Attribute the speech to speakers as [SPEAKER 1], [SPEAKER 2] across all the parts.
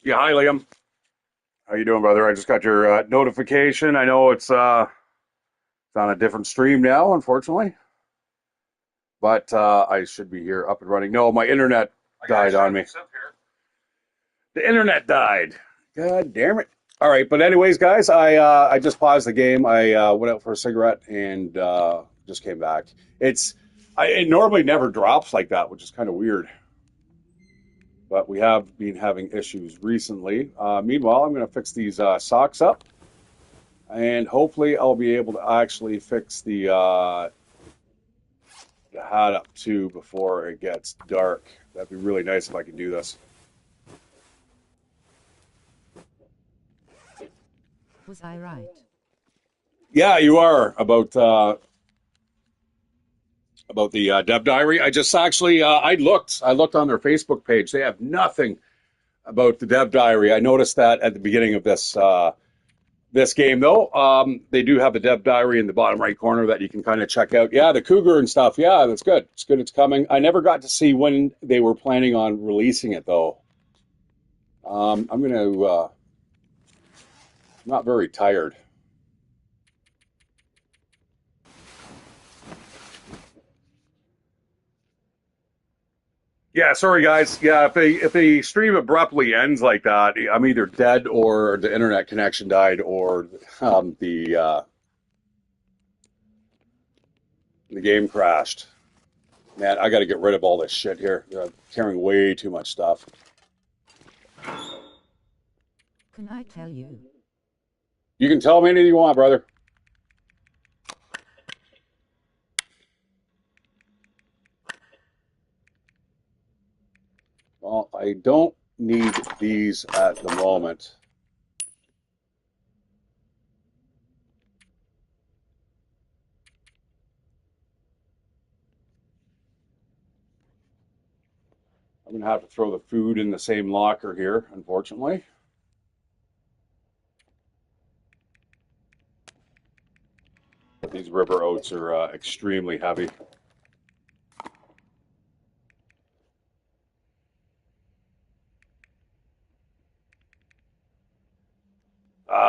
[SPEAKER 1] Yeah, hi Liam. How you doing, brother? I just got your notification. I know it's on a different stream now, unfortunately, but I should be here up and running. No, my internet died on me. The internet died. God damn it! All right, but anyways, guys, I just paused the game. I went out for a cigarette and just came back. It normally never drops like that, which is kind of weird. But we have been having issues recently. Meanwhile, I'm going to fix these socks up. And hopefully I'll be able to actually fix the hat up too before it gets dark. That'd be really nice if I could do this.
[SPEAKER 2] Was I right?
[SPEAKER 1] Yeah, you are about the Dev Diary. I just actually I looked on their Facebook page. They have nothing about the Dev Diary. I noticed that at the beginning of this game, though. They do have a Dev Diary in the bottom right corner that you can kind of check out. Yeah, the Cougar and stuff. Yeah, that's good. It's good. It's coming. I never got to see when they were planning on releasing it, though. I'm going to. I'm not very tired. Yeah, sorry guys. Yeah, if the stream abruptly ends like that, I'm either dead or the internet connection died or the game crashed. Man, I got to get rid of all this shit here. I'm carrying way too much stuff.
[SPEAKER 2] Can I tell you?
[SPEAKER 1] You can tell me anything you want, brother. Well, I don't need these at the moment. I'm going to have to throw the food in the same locker here, unfortunately. These river oats are extremely heavy.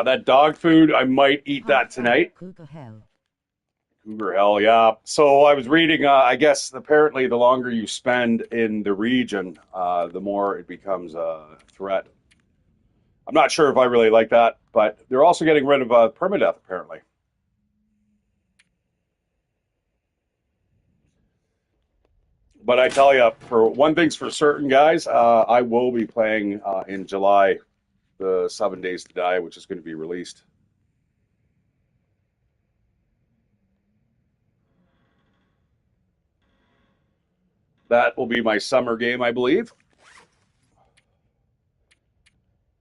[SPEAKER 1] That dog food, I might eat that tonight.
[SPEAKER 2] Cougar hell.
[SPEAKER 1] Cougar hell, yeah. So I was reading, I guess apparently the longer you spend in the region, the more it becomes a threat. I'm not sure if I really like that, but they're also getting rid of permadeath, apparently. But I tell you, for one thing's for certain, guys, I will be playing in July the 7 Days to Die, which is going to be released. That will be my summer game, I believe.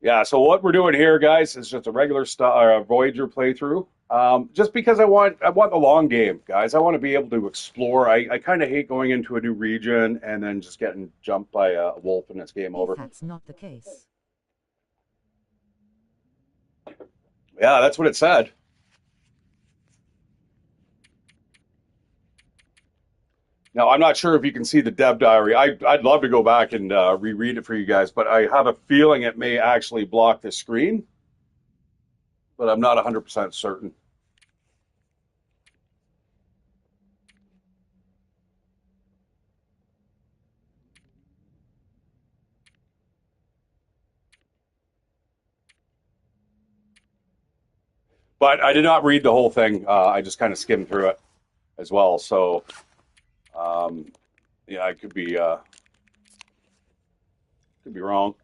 [SPEAKER 1] Yeah, so what we're doing here, guys, is just a regular Voyager playthrough. Just because I want the long game, guys. I want to be able to explore. I kind of hate going into a new region and then just getting jumped by a wolf and it's game
[SPEAKER 2] If
[SPEAKER 1] over.
[SPEAKER 2] that's not the case.
[SPEAKER 1] Yeah, that's what it said. Now, I'm not sure if you can see the Dev Diary. I'd love to go back and reread it for you guys, but I have a feeling it may actually block the screen, but I'm not 100% certain. But I did not read the whole thing. I just kind of skimmed through it as well. So, um, yeah, I could be wrong.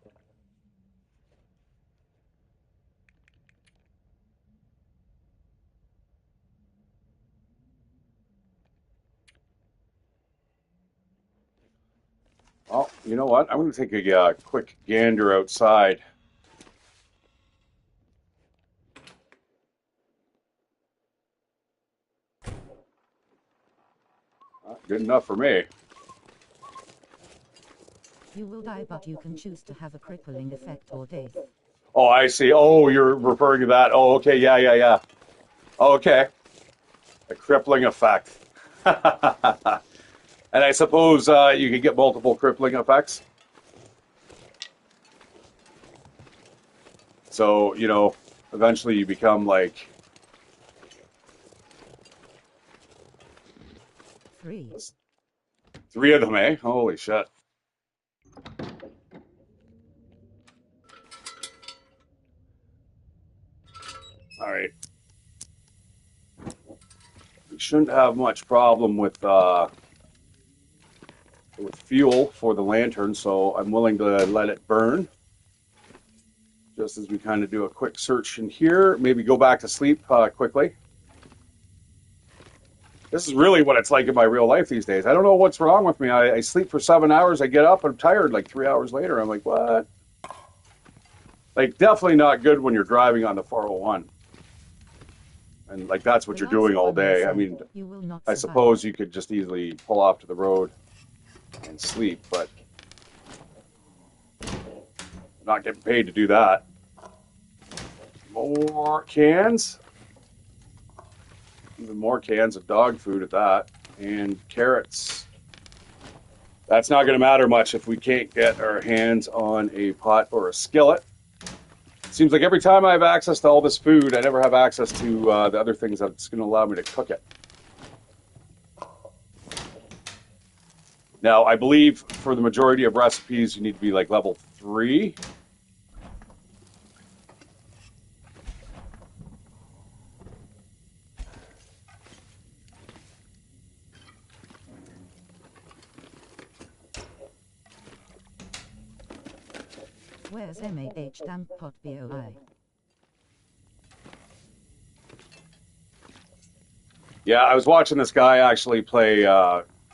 [SPEAKER 1] Well, you know what? I'm going to take a quick gander outside. Good enough for me.
[SPEAKER 2] You will die, but you can choose to have a crippling effect or death.
[SPEAKER 1] Oh, I see. Oh, you're referring to that. Oh, okay. Yeah, yeah, yeah. Oh, okay. A crippling effect. And I suppose you could get multiple crippling effects. So, you know, eventually you become like
[SPEAKER 2] 3.
[SPEAKER 1] 3 of them, eh? Holy shit. All right. We shouldn't have much problem with fuel for the lantern, so I'm willing to let it burn. Just as we kind of do a quick search in here, maybe go back to sleep quickly. This is really what it's like in my real life these days. I don't know what's wrong with me. I sleep for 7 hours, I get up, I'm tired like 3 hours later. I'm like, what? Like, definitely not good when you're driving on the 401. And like, that's what
[SPEAKER 2] The
[SPEAKER 1] you're
[SPEAKER 2] last
[SPEAKER 1] doing all
[SPEAKER 2] one will
[SPEAKER 1] day. I
[SPEAKER 2] say,
[SPEAKER 1] mean,
[SPEAKER 2] you will not
[SPEAKER 1] I
[SPEAKER 2] survive.
[SPEAKER 1] suppose you could just easily pull off to the road and sleep, but I'm not getting paid to do that. More cans. Even more cans of dog food at that. And carrots. That's not going to matter much if we can't get our hands on a pot or a skillet. Seems like every time I have access to all this food, I never have access to the other things that's going to allow me to cook it. Now, I believe for the majority of recipes, you need to be like level 3.
[SPEAKER 2] Where's MAH damp pot BOI?
[SPEAKER 1] Yeah, I was watching this guy actually play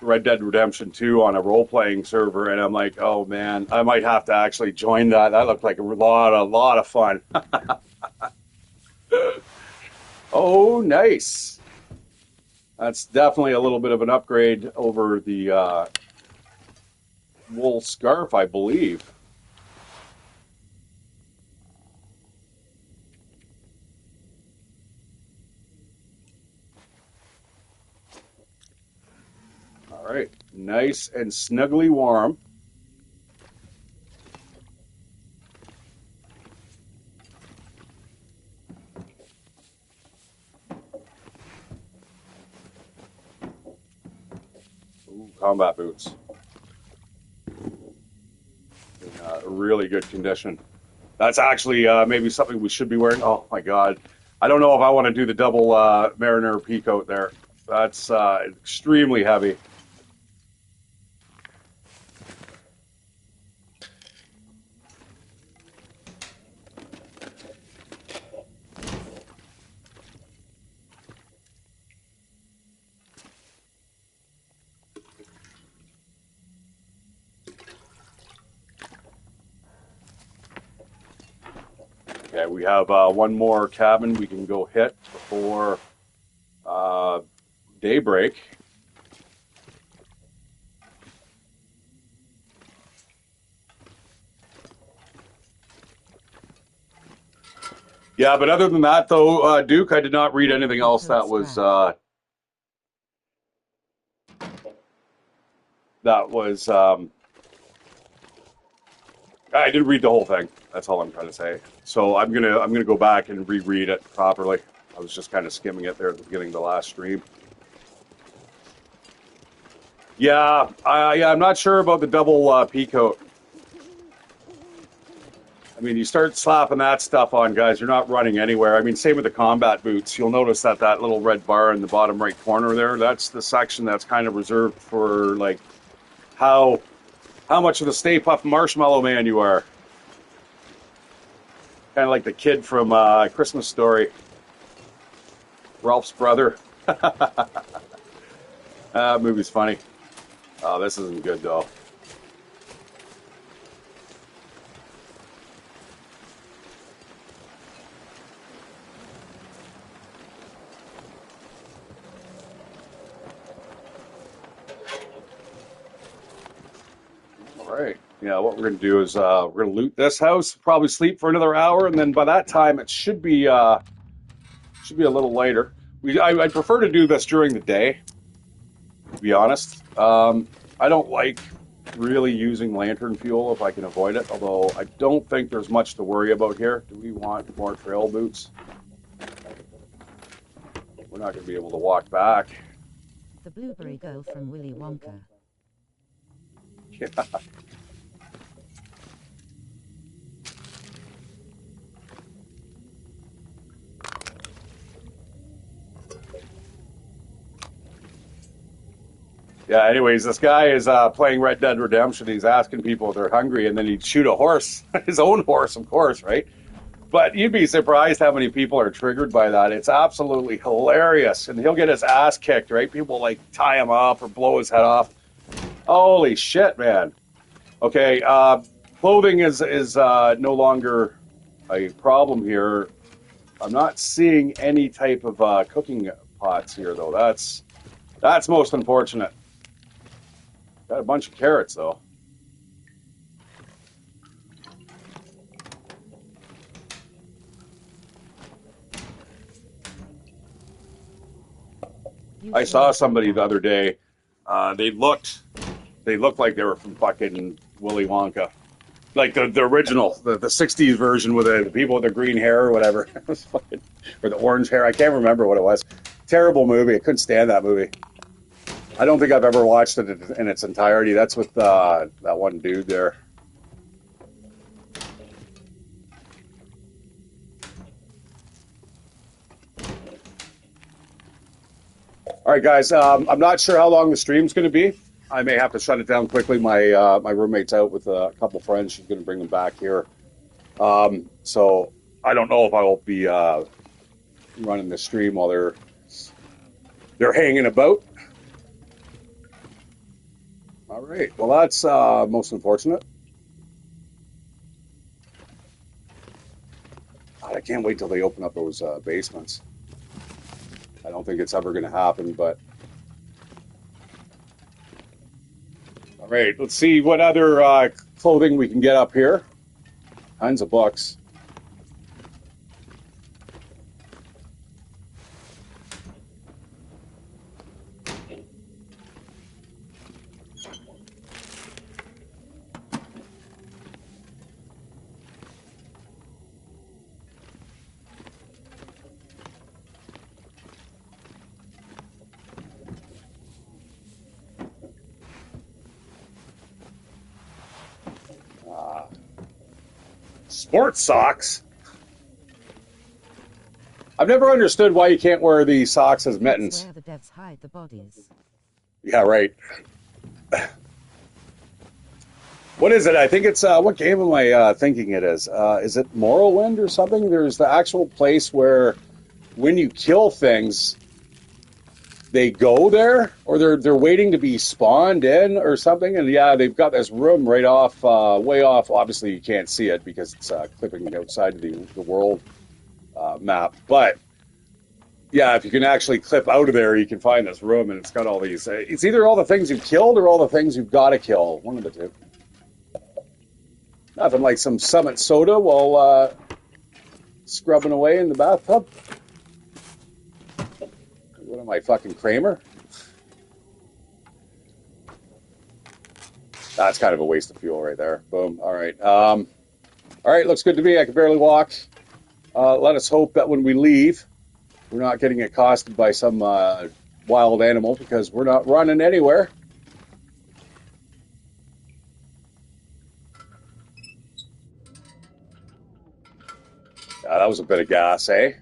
[SPEAKER 1] Red Dead Redemption 2 on a role-playing server, and I'm like, oh man, I might have to actually join that. That looked like a lot of fun. Oh, nice. That's definitely a little bit of an upgrade over the wool scarf, I believe. All right, nice and snugly warm. Ooh, combat boots. In really good condition. That's actually maybe something we should be wearing. Oh my god. I don't know if I want to do the double Mariner peacoat there. That's extremely heavy. Okay, we have one more cabin we can go hit before daybreak. Yeah, but other than that, though, Duke, I did not read anything else that was that was. I didn't read the whole thing. That's all I'm trying to say. So I'm gonna go back and reread it properly. I was just kind of skimming it there at the beginning of the last stream. Yeah, I'm not sure about the double peacoat. I mean, you start slapping that stuff on, guys, you're not running anywhere. I mean, same with the combat boots. You'll notice that little red bar in the bottom right corner there, that's the section that's kind of reserved for, like, how much of the Stay Puft Marshmallow Man you are. Kind of like the kid from Christmas Story, Ralph's brother. That movie's funny. Oh, this isn't good, though. All right. Yeah, what we're going to do is we're going to loot this house, probably sleep for another hour, and then by that time it should be a little later. I prefer to do this during the day, to be honest. I don't like really using lantern fuel if I can avoid it, although I don't think there's much to worry about here. Do we want more trail boots? We're not going to be able to walk back.
[SPEAKER 2] The Blueberry Girl from Willy Wonka.
[SPEAKER 1] Yeah. Yeah, anyways, this guy is playing Red Dead Redemption. He's asking people if they're hungry, and then he'd shoot a horse, his own horse, of course, right? But you'd be surprised how many people are triggered by that. It's absolutely hilarious. And he'll get his ass kicked, right? People like tie him up or blow his head off. Holy shit, man. Okay, clothing is no longer a problem here. I'm not seeing any type of cooking pots here, though. That's most unfortunate. Got a bunch of carrots, though. I saw somebody the other day. They looked like they were from fucking Willy Wonka, like the original, the '60s version with the people with the green hair or whatever, or the orange hair. I can't remember what it was. Terrible movie. I couldn't stand that movie. I don't think I've ever watched it in its entirety. That's with that one dude there. All right, guys. I'm not sure how long the stream's going to be. I may have to shut it down quickly. My roommate's out with a couple friends. She's going to bring them back here. So I don't know if I will be running the stream while they're hanging about. All right. Well, that's most unfortunate. God, I can't wait till they open up those basements. I don't think it's ever going to happen, but all right. Let's see what other clothing we can get up here. Tons of books. Sports socks. I've never understood why you can't wear the socks as mittens.
[SPEAKER 2] That's where the devs hide the bodies.
[SPEAKER 1] Yeah, right. What is it? I think it's what game am I thinking it is? Is it Morrowind or something? There's the actual place where when you kill things, they go there, or they're waiting to be spawned in or something. And yeah, they've got this room right off, way off. Obviously, you can't see it because it's clipping outside the world map. But yeah, if you can actually clip out of there, you can find this room, and it's got all these. It's either all the things you've killed or all the things you've got to kill. One of the two. Nothing like some Summit soda while scrubbing away in the bathtub. What am I, fucking Kramer? That's kind of a waste of fuel right there. Boom. All right. All right, looks good to me. I can barely walk. Let us hope that when we leave, we're not getting accosted by some wild animal, because we're not running anywhere. That was a bit of gas, eh?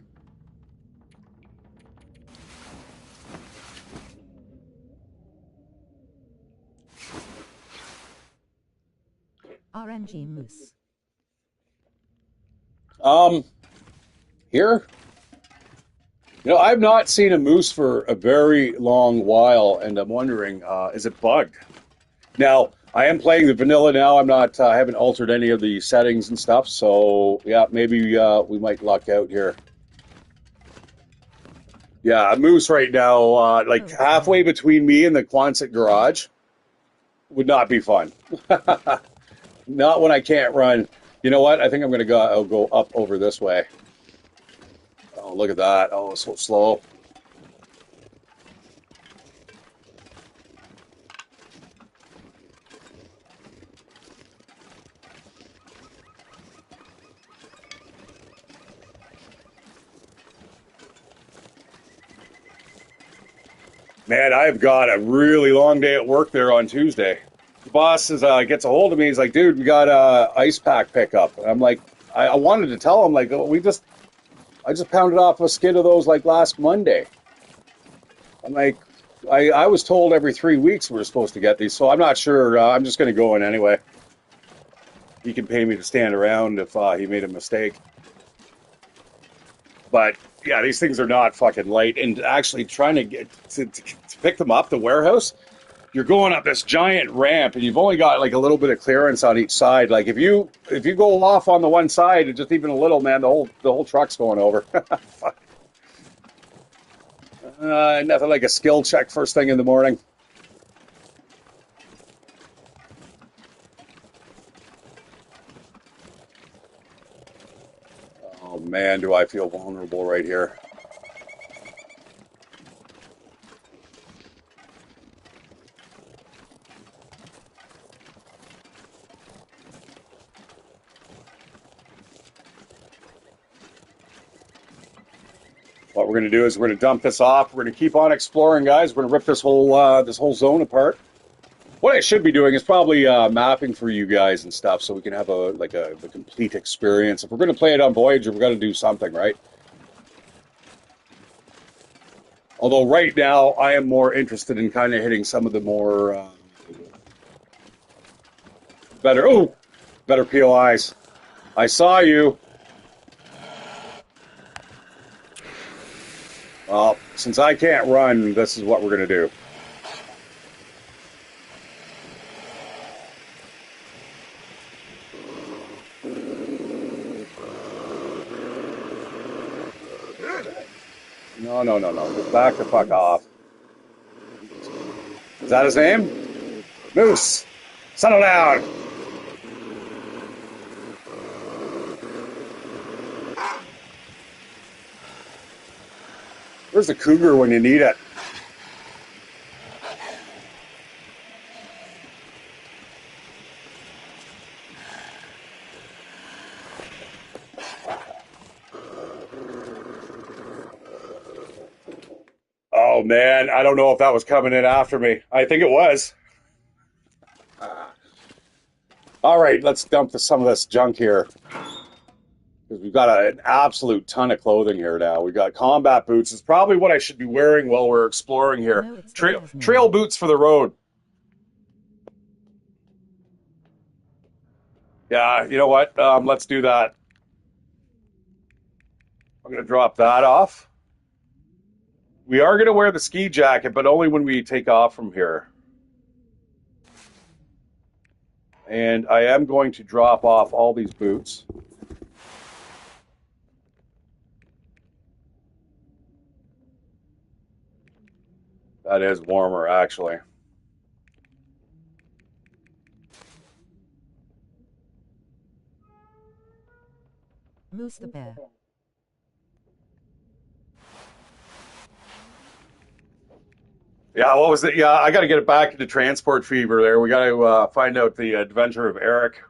[SPEAKER 2] RNG moose.
[SPEAKER 1] Here? You know, I've not seen a moose for a very long while, and I'm wondering, is it bugged? Now, I am playing the vanilla now. I'm not, I haven't altered any of the settings and stuff, so yeah, maybe we might luck out here. Yeah, a moose right now, like halfway between me and the Quonset garage, would not be fun. Not when I can't run. You know what? I think I'm going to go. I'll go up over this way. Oh, look at that! Oh, so slow. Man, I've got a really long day at work there on Tuesday. The boss gets a hold of me. He's like, "Dude, we got a ice pack pickup." And I'm like, I wanted to tell him like, oh, I just pounded off a skid of those like last Monday. I'm like, I was told every 3 weeks we were supposed to get these, so I'm not sure. I'm just going to go in anyway. He can pay me to stand around if he made a mistake. But yeah, these things are not fucking light. And actually, trying to get to pick them up, the warehouse, you're going up this giant ramp, and you've only got like a little bit of clearance on each side. Like if you go off on the one side, just even a little, man, the whole truck's going over. Nothing like a skill check first thing in the morning. Oh man, do I feel vulnerable right here. What we're going to do is we're going to dump this off. We're going to keep on exploring, guys. We're going to rip this whole zone apart. What I should be doing is probably mapping for you guys and stuff, so we can have the complete experience. If we're going to play it on Voyager, we're going to do something, right? Although right now I am more interested in kind of hitting some of the more better POIs. I saw you. Well, since I can't run, this is what we're going to do. No, no, no, no. Just back the fuck off. Is that his name? Moose! Settle down! Where's the cougar when you need it? Oh man, I don't know if that was coming in after me. I think it was. All right, let's dump some of this junk here. Because we've got an absolute ton of clothing here now. We've got combat boots. It's probably what I should be wearing while we're exploring here.
[SPEAKER 2] No, it's
[SPEAKER 1] Trail boots for the road. Yeah, you know what? Let's do that. I'm going to drop that off. We are going to wear the ski jacket, but only when we take off from here. And I am going to drop off all these boots. That is warmer, actually.
[SPEAKER 2] Moose the bear.
[SPEAKER 1] Yeah, what was it? Yeah, I got to get it back into transport fever there. We got to find out the adventure of Eric.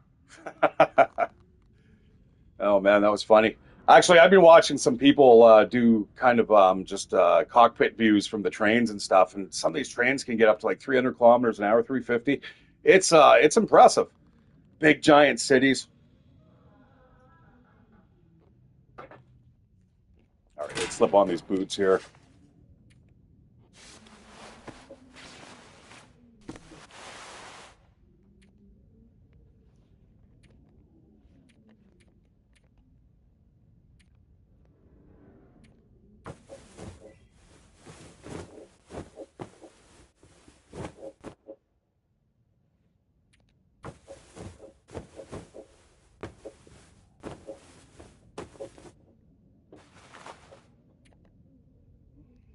[SPEAKER 1] Oh man, that was funny. Actually, I've been watching some people do kind of just cockpit views from the trains and stuff, and some of these trains can get up to like 300 kilometers an hour, 350. It's impressive. Big giant cities. All right, let's slip on these boots here.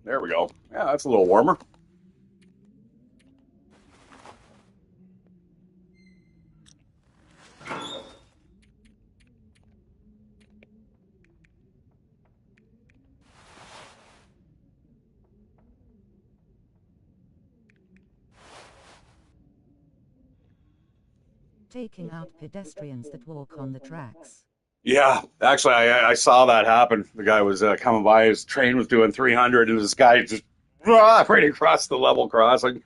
[SPEAKER 1] There we go. Yeah, that's a little warmer.
[SPEAKER 2] Taking out pedestrians that walk on the tracks.
[SPEAKER 1] Yeah, actually, I saw that happen. The guy was coming by. His train was doing 300, and this guy just Right across the level crossing.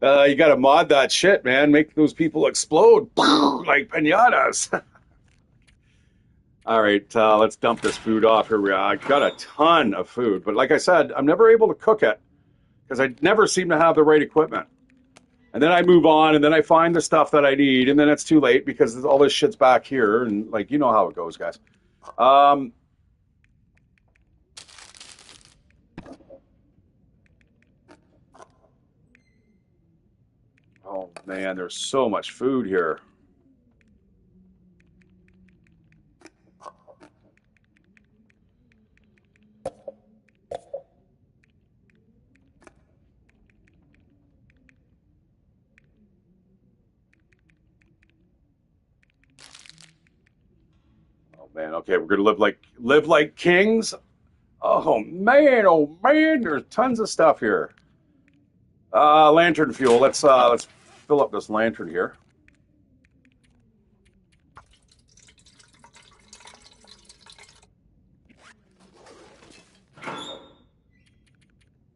[SPEAKER 1] You got to mod that shit, man. Make those people explode like pinatas. All right, let's dump this food off here. I got a ton of food, but like I said, I'm never able to cook it because I never seem to have the right equipment. And then I move on, and then I find the stuff that I need, and then it's too late because all this shit's back here, and like you know how it goes, guys. Um, oh man, there's so much food here. Oh man, okay, we're gonna live like kings. Oh man, there's tons of stuff here. Lantern fuel. Let's fill up this lantern here.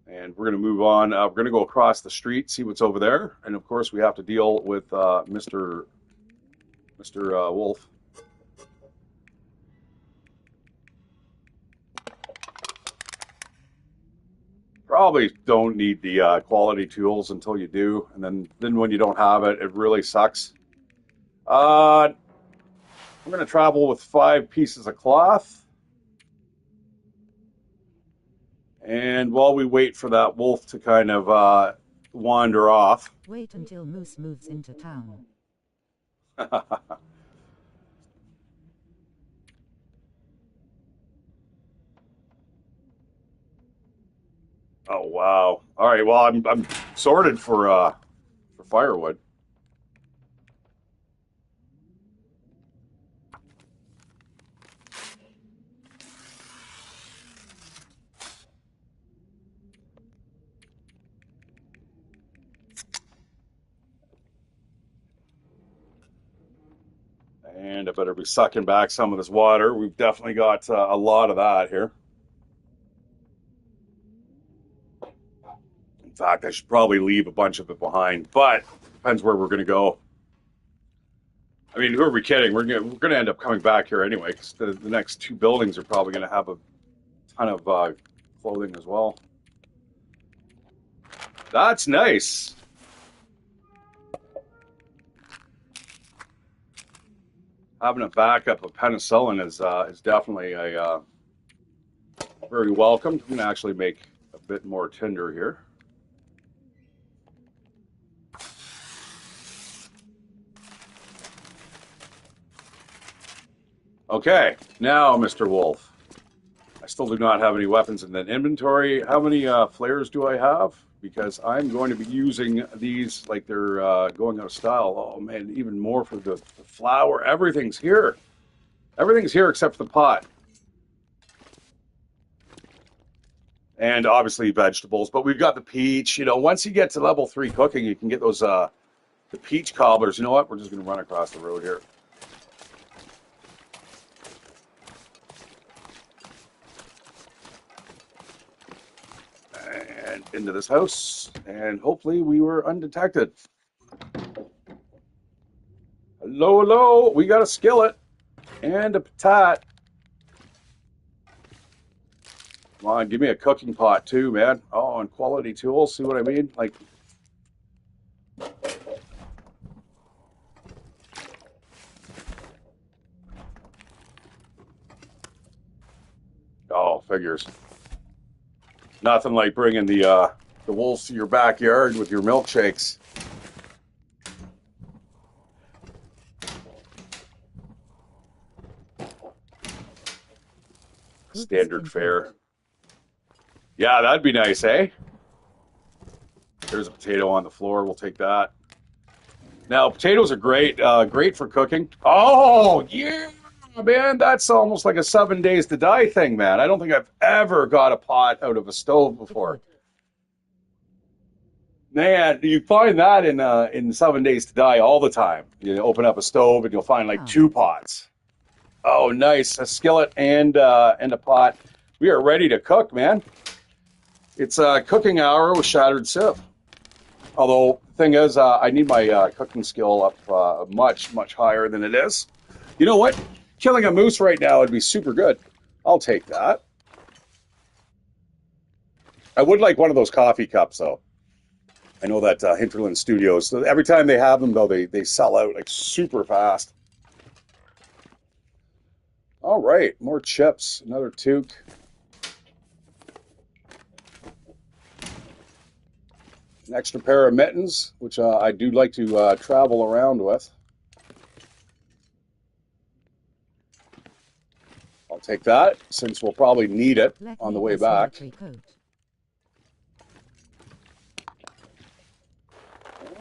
[SPEAKER 1] And we're going to move on. We're going to go across the street, see what's over there, and of course we have to deal with Mr. Wolf. Probably don't need the quality tools until you do, and then when you don't have it, it really sucks. I'm going to travel with 5 pieces of cloth. And while we wait for that wolf to kind of wander off.
[SPEAKER 2] Wait until Moose moves into town.
[SPEAKER 1] Oh wow! All right, well I'm sorted for firewood. And I better be sucking back some of this water. We've definitely got a lot of that here. In fact, I should probably leave a bunch of it behind, but depends where we're going to go. I mean, who are we kidding? We're gonna end up coming back here anyway, because the next 2 buildings are probably going to have a ton of clothing as well. That's nice. Having a backup of penicillin is definitely a very welcome. I'm going to actually make a bit more tinder here. Okay, now, Mr. Wolf. I still do not have any weapons in that inventory. How many flares do I have? Because I'm going to be using these like they're going out of style. Oh, man, even more for the flour. Everything's here. Everything's here except for the pot. And obviously vegetables. But we've got the peach. You know, once you get to level 3 cooking, you can get those the peach cobblers. You know what? We're just going to run across the road here. And into this house, and hopefully we were undetected. Hello, hello, we got a skillet and a patat. Come on, give me a cooking pot too, man. Oh, and quality tools, see what I mean? Like, oh, figures. Nothing like bringing the wolves to your backyard with your milkshakes. Standard fare. Yeah, that'd be nice, eh? There's a potato on the floor. We'll take that. Now, potatoes are great for cooking. Oh, yeah, man, that's almost like a 7 days to die thing, man. I don't think I've ever got a pot out of a stove before. Man, you find that in 7 days to die all the time. You open up a stove and you'll find like 2 pots. Oh, nice, a skillet and a pot. We are ready to cook, man. It's a cooking hour with Shatteredciv. Although, the thing is, I need my cooking skill up much, much higher than it is. You know what? Killing a moose right now would be super good. I'll take that. I would like one of those coffee cups, though. I know that Hinterland Studios, so every time they have them, though, they sell out like super fast. All right, more chips, another toque. An extra pair of mittens, which I do like to travel around with. I'll take that, since we'll probably need it on the way back.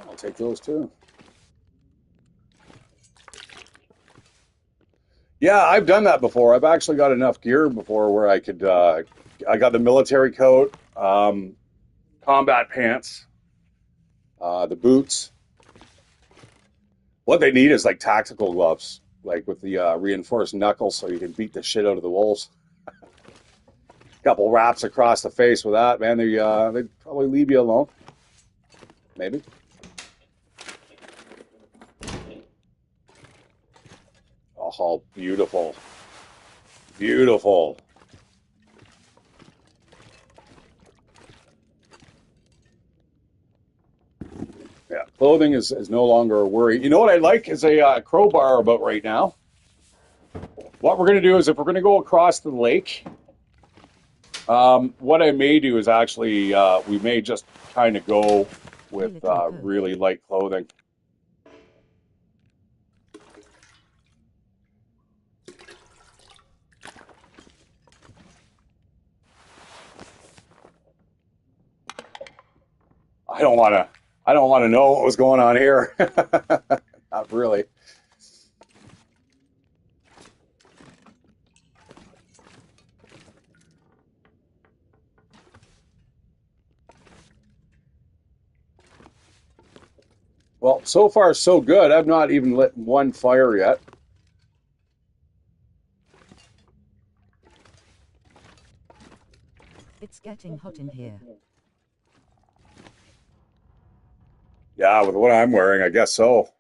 [SPEAKER 1] I'll take those too. Yeah, I've done that before. I've actually got enough gear before where I could. I got the military coat, combat pants, the boots. What they need is like tactical gloves, like with the reinforced knuckles, so you can beat the shit out of the wolves. Couple wraps across the face with that, man. They'd probably leave you alone. Maybe. Oh, beautiful. Beautiful. Yeah, clothing is no longer a worry. You know what I like is a crowbar about right now. What we're going to do is if we're going to go across the lake, what I may do is actually, we may just kind of go with really light clothing. I don't want to know what was going on here. Not really. Well, so far so good. I've not even lit one fire yet.
[SPEAKER 2] It's getting hot in here.
[SPEAKER 1] Yeah, with what I'm wearing, I guess so.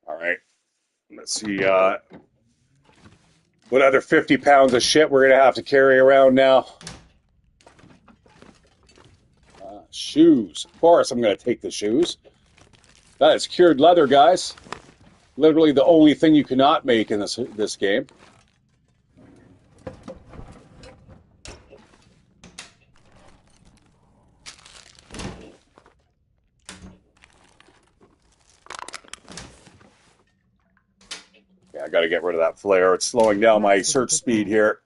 [SPEAKER 1] All right. Let's see what other 50 pounds of shit we're going to have to carry around now. Shoes. Of course, I'm going to take the shoes. That is cured leather, guys. Literally the only thing you cannot make in this game. Yeah, I got to get rid of that flare. It's slowing down my search speed here.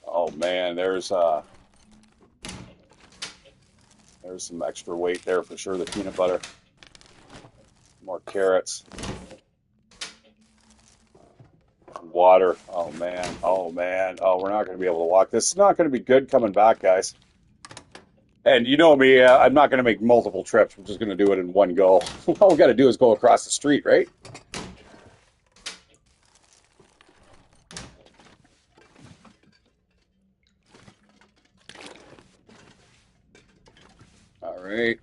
[SPEAKER 1] Oh man, there's some extra weight there for sure. The peanut butter, more carrots, water. Oh man, oh man, oh we're not going to be able to walk. This is not going to be good coming back, guys. And you know me, I'm not going to make multiple trips. We're just going to do it in one go. All we got to do is go across the street, right? All right.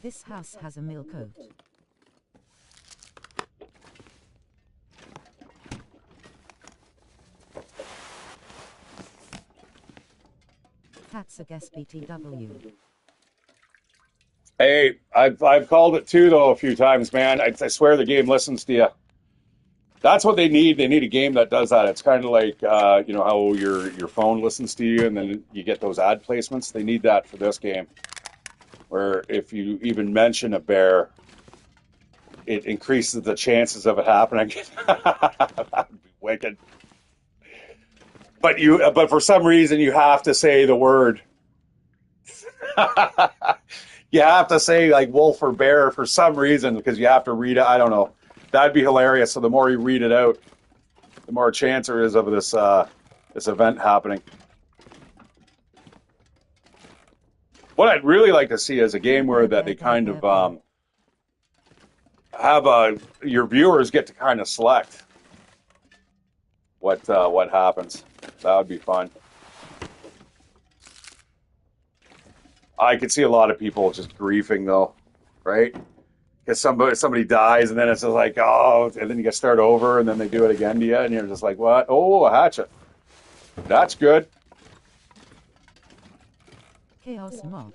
[SPEAKER 2] This house has a mill coat. That's a guess BTW.
[SPEAKER 1] Hey, I've called it too though a few times, man. I swear the game listens to you. That's what they need. They need a game that does that. It's kind of like you know how your phone listens to you and then you get those ad placements. They need that for this game, where if you even mention a bear, it increases the chances of it happening. That would be wicked. But for some reason, you have to say the word. You have to say like wolf or bear for some reason because you have to read it. I don't know. That'd be hilarious. So the more you read it out, the more chance there is of this event happening. What I'd really like to see is a game where that they kind of have your viewers get to kind of select what happens. That would be fun. I could see a lot of people just griefing though, right? Because somebody dies and then it's just like, oh, and then you got to start over and then they do it again to you and you're just like, what? Oh, a hatchet. That's good.
[SPEAKER 2] Chaos mob.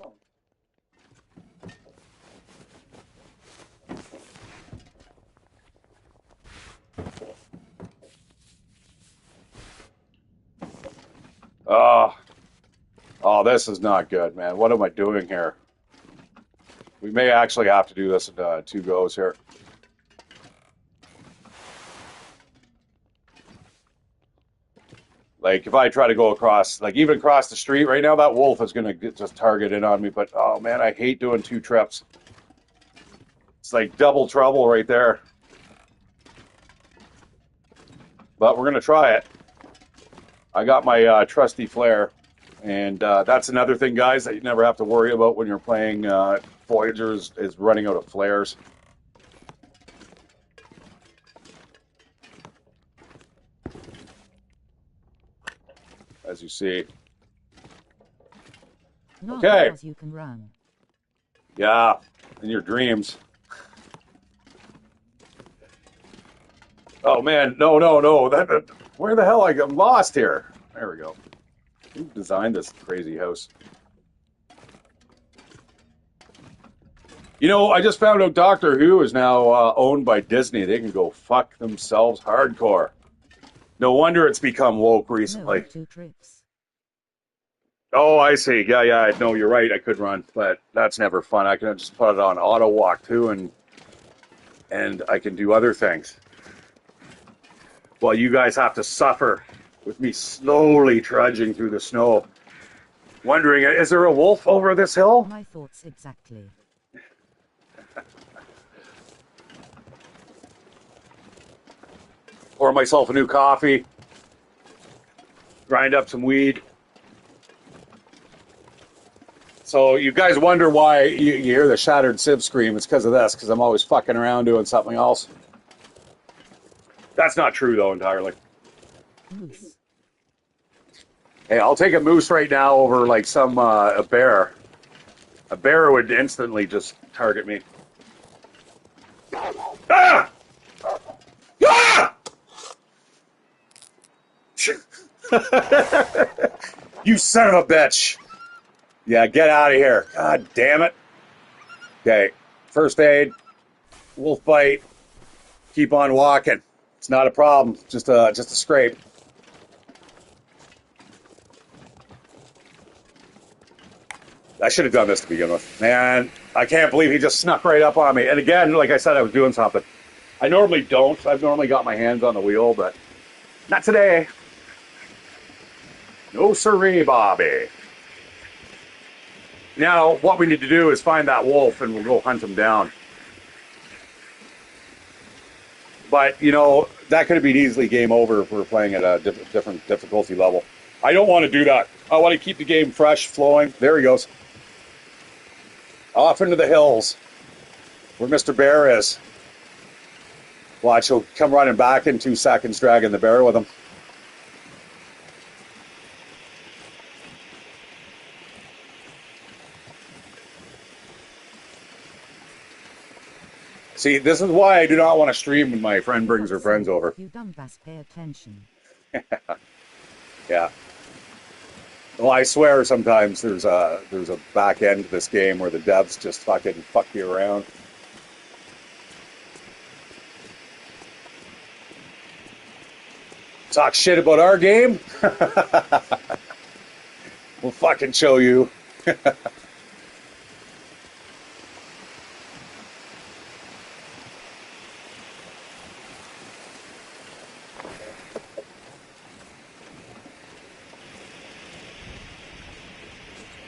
[SPEAKER 1] Oh, this is not good, man. What am I doing here? We may actually have to do this in 2 goes here. Like, if I try to go across, like, even across the street right now, that wolf is going to just target in on me. But, oh, man, I hate doing 2 trips. It's like double trouble right there. But we're going to try it. I got my trusty flare. And that's another thing, guys, that you never have to worry about when you're playing Voyager is running out of flares. As you see.
[SPEAKER 2] Not
[SPEAKER 1] Okay.
[SPEAKER 2] because you can run.
[SPEAKER 1] Yeah, in your dreams. Oh, man. No. Where the hell? I'm lost here. There we go. Who designed this crazy house? You know, I just found out Doctor Who is now owned by Disney. They can go fuck themselves hardcore. No wonder it's become woke recently.
[SPEAKER 2] No, 2 trips.
[SPEAKER 1] Oh, I see. Yeah. No, you're right. I could run, but that's never fun. I can just put it on auto walk too, and I can do other things. Well, you guys have to suffer with me slowly trudging through the snow, wondering, is there a wolf over this hill?
[SPEAKER 2] My thoughts exactly.
[SPEAKER 1] Pour myself a new coffee, grind up some weed. So you guys wonder why you hear the Shatteredciv scream. It's because of this, because I'm always fucking around doing something else. That's not true, though, entirely.
[SPEAKER 2] Moose.
[SPEAKER 1] Hey, I'll take a moose right now over, like, a bear. A bear would instantly just target me. Ah! Ah! You son of a bitch. Yeah, get out of here. God damn it. Okay, first aid, wolf bite, keep on walking. It's not a problem, just a scrape. I should have done this to begin with. Man, I can't believe he just snuck right up on me. And again, like I said, I was doing something. I normally don't. I've normally got my hands on the wheel, but not today. No siree, Bobby. Now, what we need to do is find that wolf and we'll go hunt him down. But, you know, that could have been easily game over if we were playing at a different difficulty level. I don't want to do that. I want to keep the game fresh, flowing. There he goes. Off into the hills where Mr. Bear is. Watch, he'll come running back in 2 seconds, dragging the bear with him. See, this is why I do not want to stream when my friend brings her friends over.
[SPEAKER 2] You dumbass, pay attention.
[SPEAKER 1] Yeah. Well, I swear sometimes there's a back end to this game where the devs just fucking fuck you around. Talk shit about our game? We'll fucking show you. It's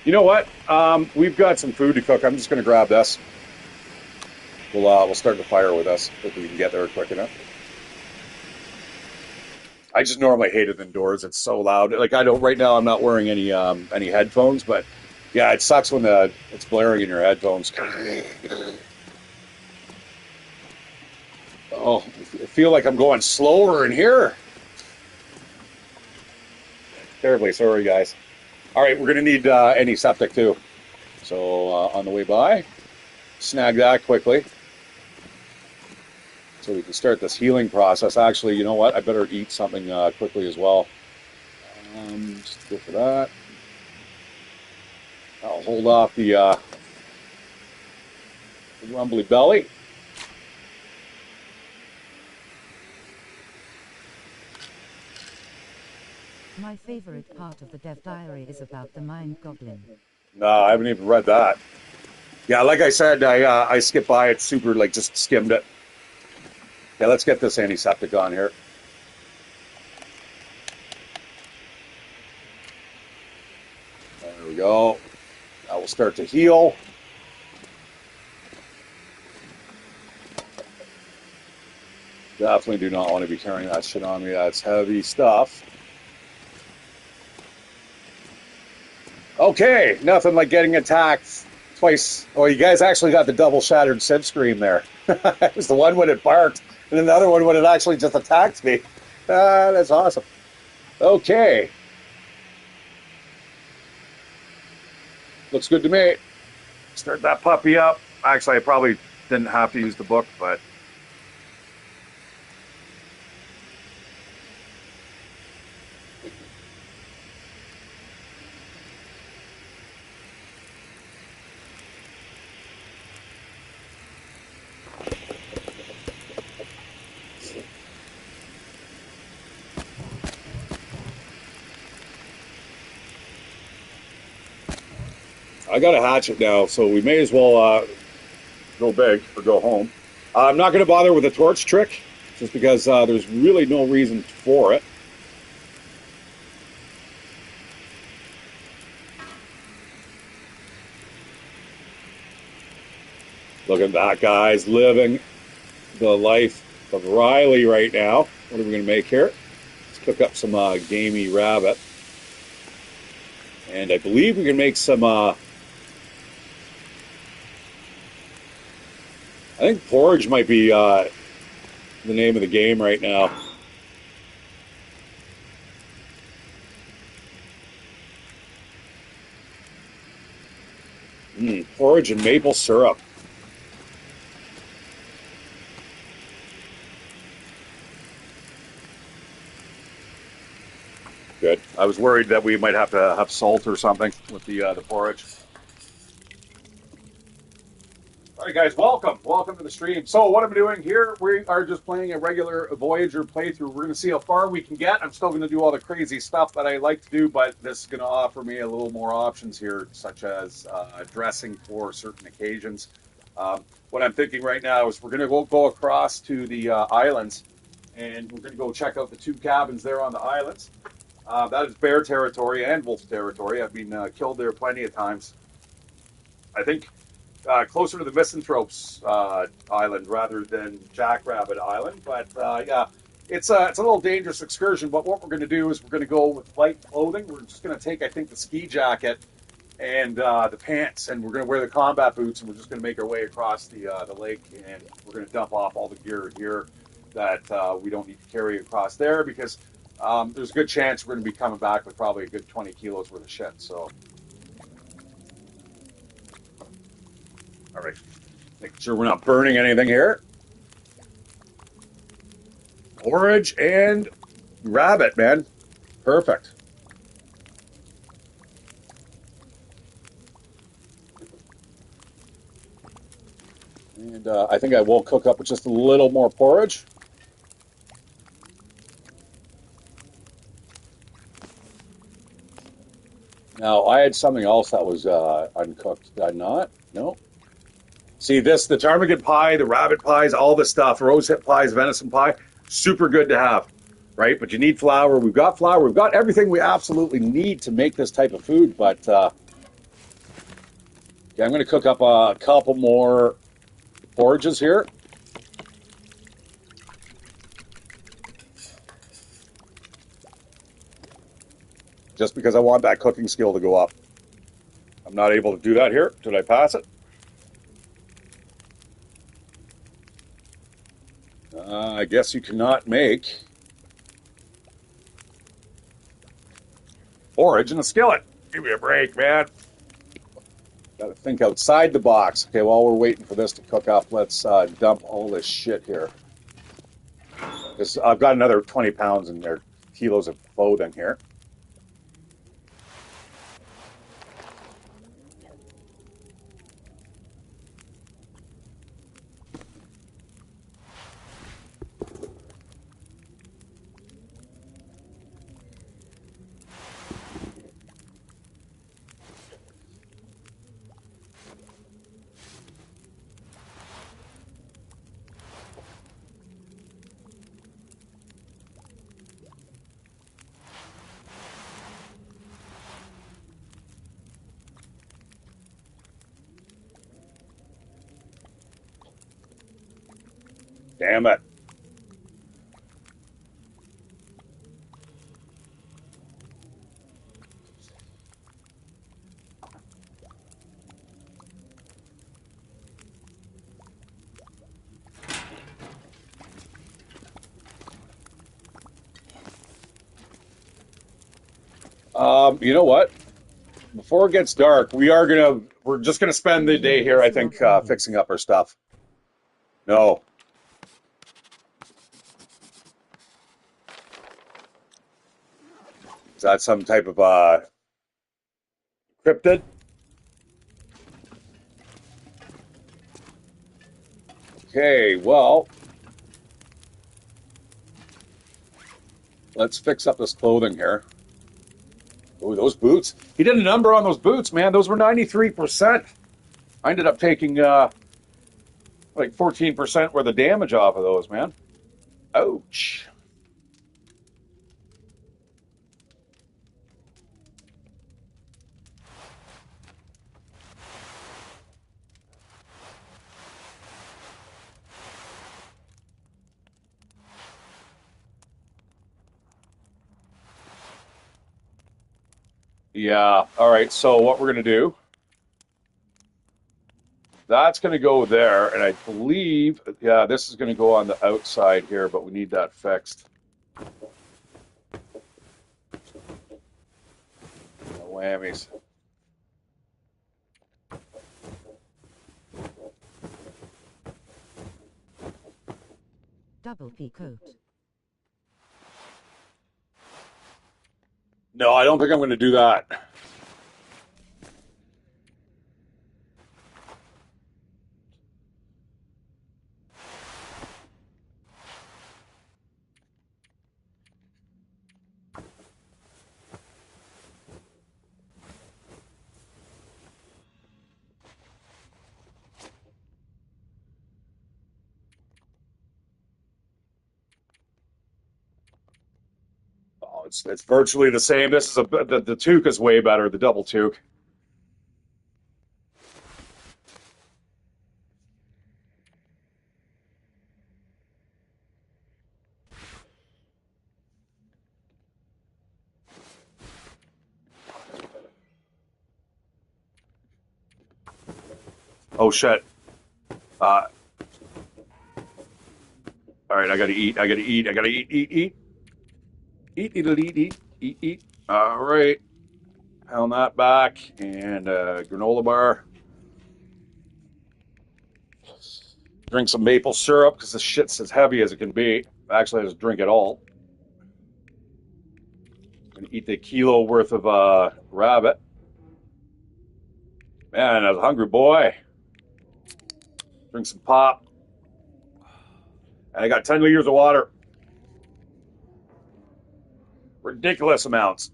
[SPEAKER 1] You know what? We've got some food to cook. I'm just going to grab this. We'll start the fire with us if we can get there quick enough. I just normally hate it indoors. It's so loud. Like I don't right now. I'm not wearing any headphones, but yeah, it sucks when it's blaring in your headphones. Oh, I feel like I'm going slower in here. Terribly sorry, guys. All right, we're gonna need antiseptic too. So on the way by, snag that quickly so we can start this healing process. Actually, you know what? I better eat something quickly as well. Just go for that. I'll hold off the rumbly belly.
[SPEAKER 2] My favorite part of the Dev Diary is about the Mind Goblin.
[SPEAKER 1] No, I haven't even read that. Yeah, like I said, I skipped by it super, like just skimmed it. Yeah, let's get this antiseptic on here. There we go. Now we'll start to heal. Definitely do not want to be carrying that shit on me. That's heavy stuff. Okay, nothing like getting attacked twice. Oh, you guys actually got the double Shatteredciv scream there. It was the one when it barked, and then the other one when it actually just attacked me. That's awesome. Okay. Looks good to me. Start that puppy up. Actually, I probably didn't have to use the book, but I got a hatchet now, so we may as well go big or go home. I'm not going to bother with a torch trick, just because there's really no reason for it. Look at that, guys, living the life of Riley right now. What are we going to make here? Let's cook up some gamey rabbit. And I believe we can make some... I think porridge might be the name of the game right now. Porridge and maple syrup. Good. I was worried that we might have to have salt or something with the porridge. All right, guys, welcome to the stream. So what I'm doing here, we are just playing a regular Voyager playthrough. We're going to see how far we can get. I'm still going to do all the crazy stuff that I like to do, but this is going to offer me a little more options here, such as dressing for certain occasions. What I'm thinking right now is we're going to go across to the islands, and we're going to go check out the two cabins there on the islands. That is bear territory and wolf territory. I've been killed there plenty of times. I think closer to the Misanthropes Island rather than Jackrabbit Island. But yeah, it's a little dangerous excursion. But what we're going to do is we're going to go with light clothing. We're just going to take, I think, the ski jacket and the pants, and we're going to wear the combat boots, and we're just going to make our way across the lake, and we're going to dump off all the gear here that we don't need to carry across there because there's a good chance we're going to be coming back with probably a good 20 kilos worth of shit. So. All right, making sure we're not burning anything here. Porridge and rabbit, man. Perfect. And I think I will cook up with just a little more porridge. Now, I had something else that was uncooked. Did I not? No. See this, the ptarmigan pie, the rabbit pies, all the stuff, rosehip pies, venison pie, super good to have, right? But you need flour. We've got flour. We've got everything we absolutely need to make this type of food. But Okay, I'm going to cook up a couple more forages here. Just because I want that cooking skill to go up. I'm not able to do that here. Did I pass it? I guess you cannot make forage in a skillet. Give me a break, man. Got to think outside the box. Okay, while we're waiting for this to cook up, let's dump all this shit here. Because I've got another 20 pounds in there, kilos of clothing here. Damn it. You know what? Before it gets dark, we're just gonna spend the day here, I think, fixing up our stuff. No. Is that some type of cryptid? Okay, well, let's fix up this clothing here. Oh, those boots. He did a number on those boots, man. Those were 93%. I ended up taking like 14% worth of damage off of those, man. Ouch. Yeah. All right. So what we're gonna do? That's gonna go there, and I believe, yeah, this is gonna go on the outside here, but we need that fixed. No whammies.
[SPEAKER 2] Double P coat.
[SPEAKER 1] No, I don't think I'm gonna do that. Oh, it's virtually the same. This is the toque is way better. The double toque. Oh shit. Uh, all right, I gotta eat. I gotta eat. I gotta eat. Eat. All right, pound that back and granola bar. Drink some maple syrup because this shit's as heavy as it can be. Actually, I just drink it all. Gonna eat the kilo worth of rabbit. Man, I was a hungry boy. Drink some pop. And I got 10 liters of water. Ridiculous amounts.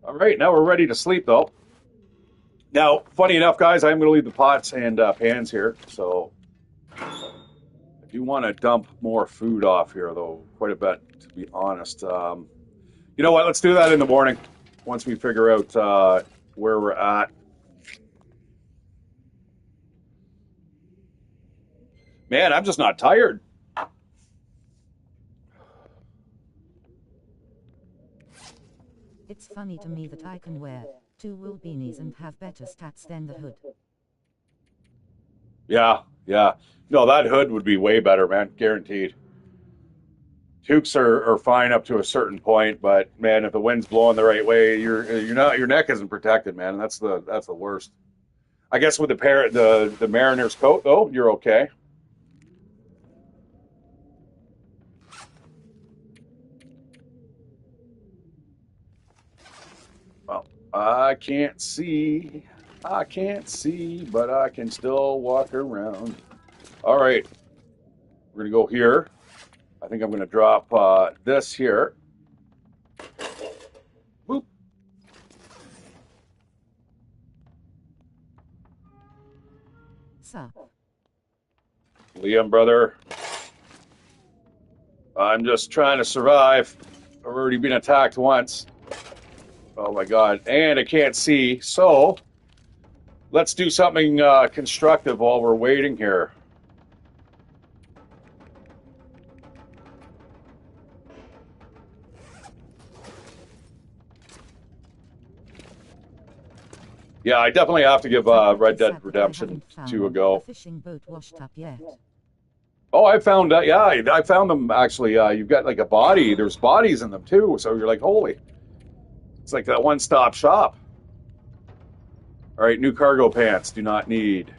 [SPEAKER 1] All right, now we're ready to sleep though. Now, funny enough, guys, I'm going to leave the pots and pans here. So I do want to dump more food off here, though, quite a bit, to be honest. You know what? Let's do that in the morning once we figure out where we're at. Man, I'm just not tired.
[SPEAKER 2] It's funny to me that I can wear 2 wool beanies and have better stats than the hood.
[SPEAKER 1] Yeah, yeah. No, that hood would be way better, man. Guaranteed. Toques are fine up to a certain point, but man, if the wind's blowing the right way, you're not your neck isn't protected, man. And that's the worst. I guess with the Mariner's coat though, you're okay. Well, I can't see. I can't see, but I can still walk around. All right, we're gonna go here. I think I'm gonna drop this here. Boop.
[SPEAKER 2] Sup?
[SPEAKER 1] Liam, brother, I'm just trying to survive. I've already been attacked once. Oh my god, and I can't see. So let's do something constructive while we're waiting here. Yeah, I definitely have to give Red Dead Redemption 2 a go.
[SPEAKER 2] The fishing boat washed up yet.
[SPEAKER 1] Oh, I found yeah, I found them actually. You've got like a body. There's bodies in them too. So you're like, holy, it's like that one-stop shop. All right, new cargo pants. Do not need.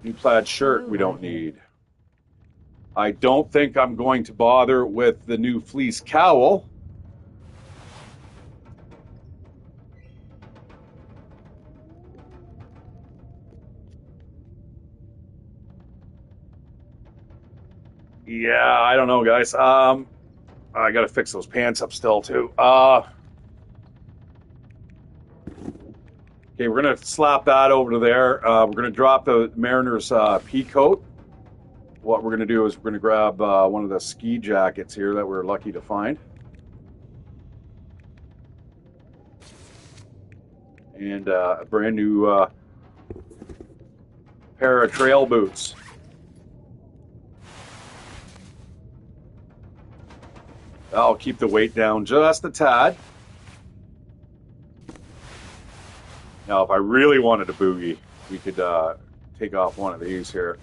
[SPEAKER 1] New plaid shirt. We don't need. I don't think I'm going to bother with the new fleece cowl. Yeah, I don't know, guys. I got to fix those pants up still too. Okay, we're gonna slap that over to there. We're gonna drop the Mariner's pea coat. What we're gonna do is we're gonna grab one of the ski jackets here that we're lucky to find, and a brand new pair of trail boots. I'll keep the weight down just a tad. Now, if I really wanted to boogie, we could take off one of these here.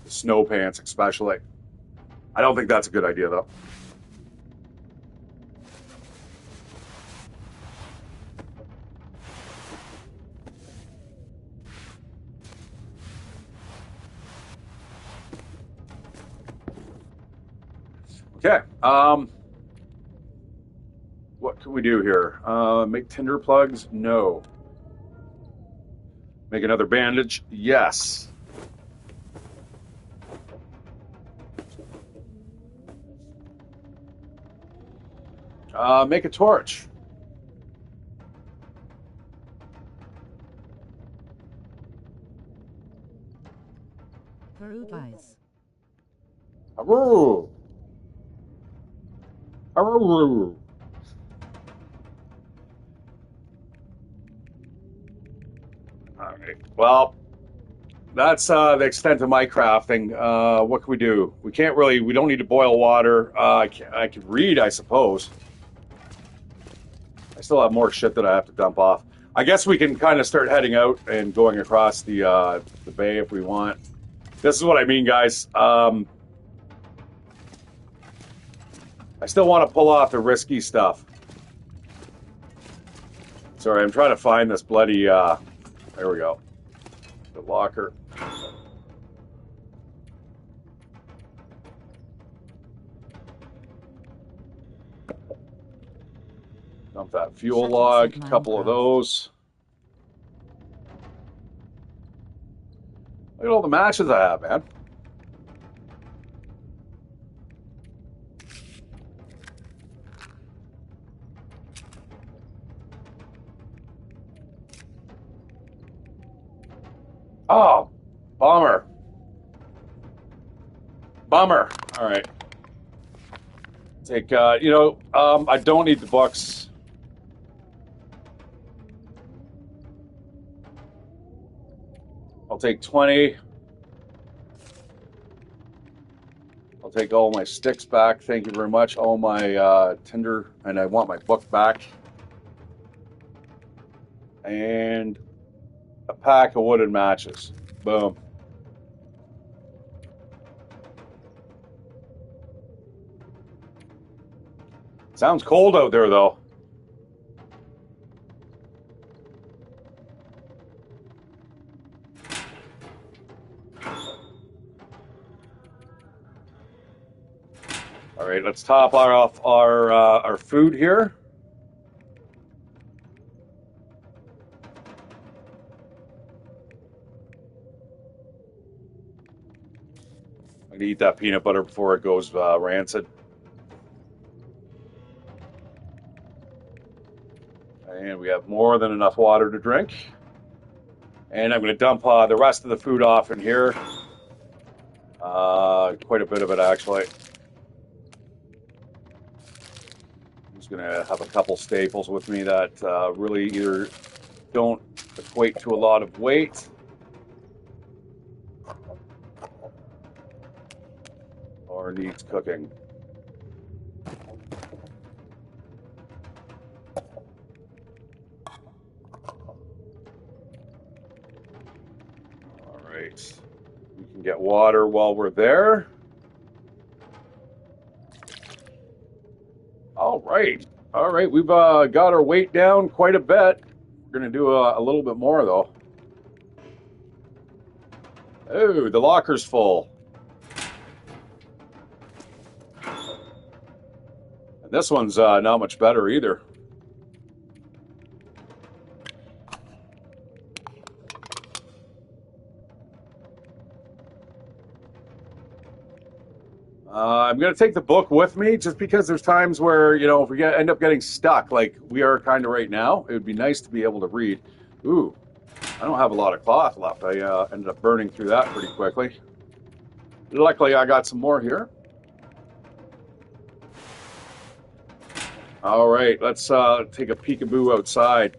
[SPEAKER 1] The snow pants, especially. I don't think that's a good idea, though. Okay. What can we do here? Make tinder plugs? No. Make another bandage? Yes. Make a torch.
[SPEAKER 2] Peru guys.
[SPEAKER 1] Aroo. Aroo. All right. Well, that's the extent of my crafting. What can we do? We can't really. We don't need to boil water. I can read, I suppose. I still have more shit that I have to dump off. I guess we can kind of start heading out and going across the bay if we want. This is what I mean, guys. I still want to pull off the risky stuff. Sorry, I'm trying to find this bloody. There we go. The locker. Dump that fuel log. A couple of those. Look at all the matches I have, man. Oh, bummer. Bummer. All right. Take, I don't need the books. I'll take 20. I'll take all my sticks back. Thank you very much. All my tinder, and I want my book back. And a pack of wooden matches. Boom. Sounds cold out there, though. All right, let's top off our food here. I'm gonna eat that peanut butter before it goes rancid. And we have more than enough water to drink. And I'm going to dump the rest of the food off in here. Quite a bit of it, actually. I'm just going to have a couple staples with me that really either don't equate to a lot of weight or needs cooking. All right. We can get water while we're there. All right. All right. We've got our weight down quite a bit. We're going to do a little bit more, though. Oh, the locker's full. And this one's not much better either. I'm going to take the book with me just because there's times where, if we end up getting stuck like we are kind of right now, it would be nice to be able to read. Ooh, I don't have a lot of cloth left. I ended up burning through that pretty quickly. Luckily, I got some more here. All right, let's take a peekaboo outside.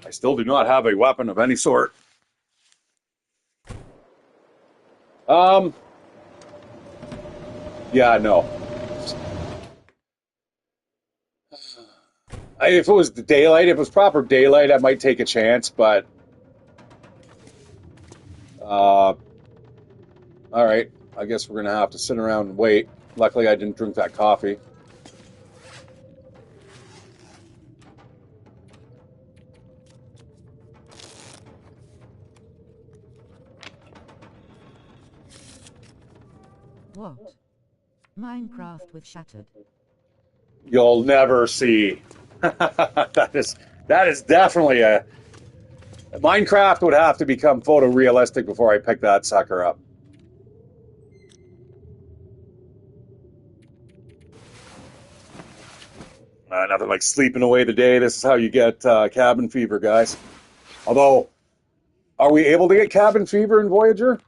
[SPEAKER 1] I still do not have a weapon of any sort. Yeah, no. If it was the daylight, if it was proper daylight, I might take a chance, but all right. I guess we're gonna have to sit around and wait. Luckily, I didn't drink that coffee.
[SPEAKER 2] What? Minecraft with Shattered.
[SPEAKER 1] You'll never see. that is definitely a Minecraft would have to become photorealistic before I pick that sucker up. Nothing like sleeping away the day. This is how you get cabin fever, guys. Although, are we able to get cabin fever in Voyager?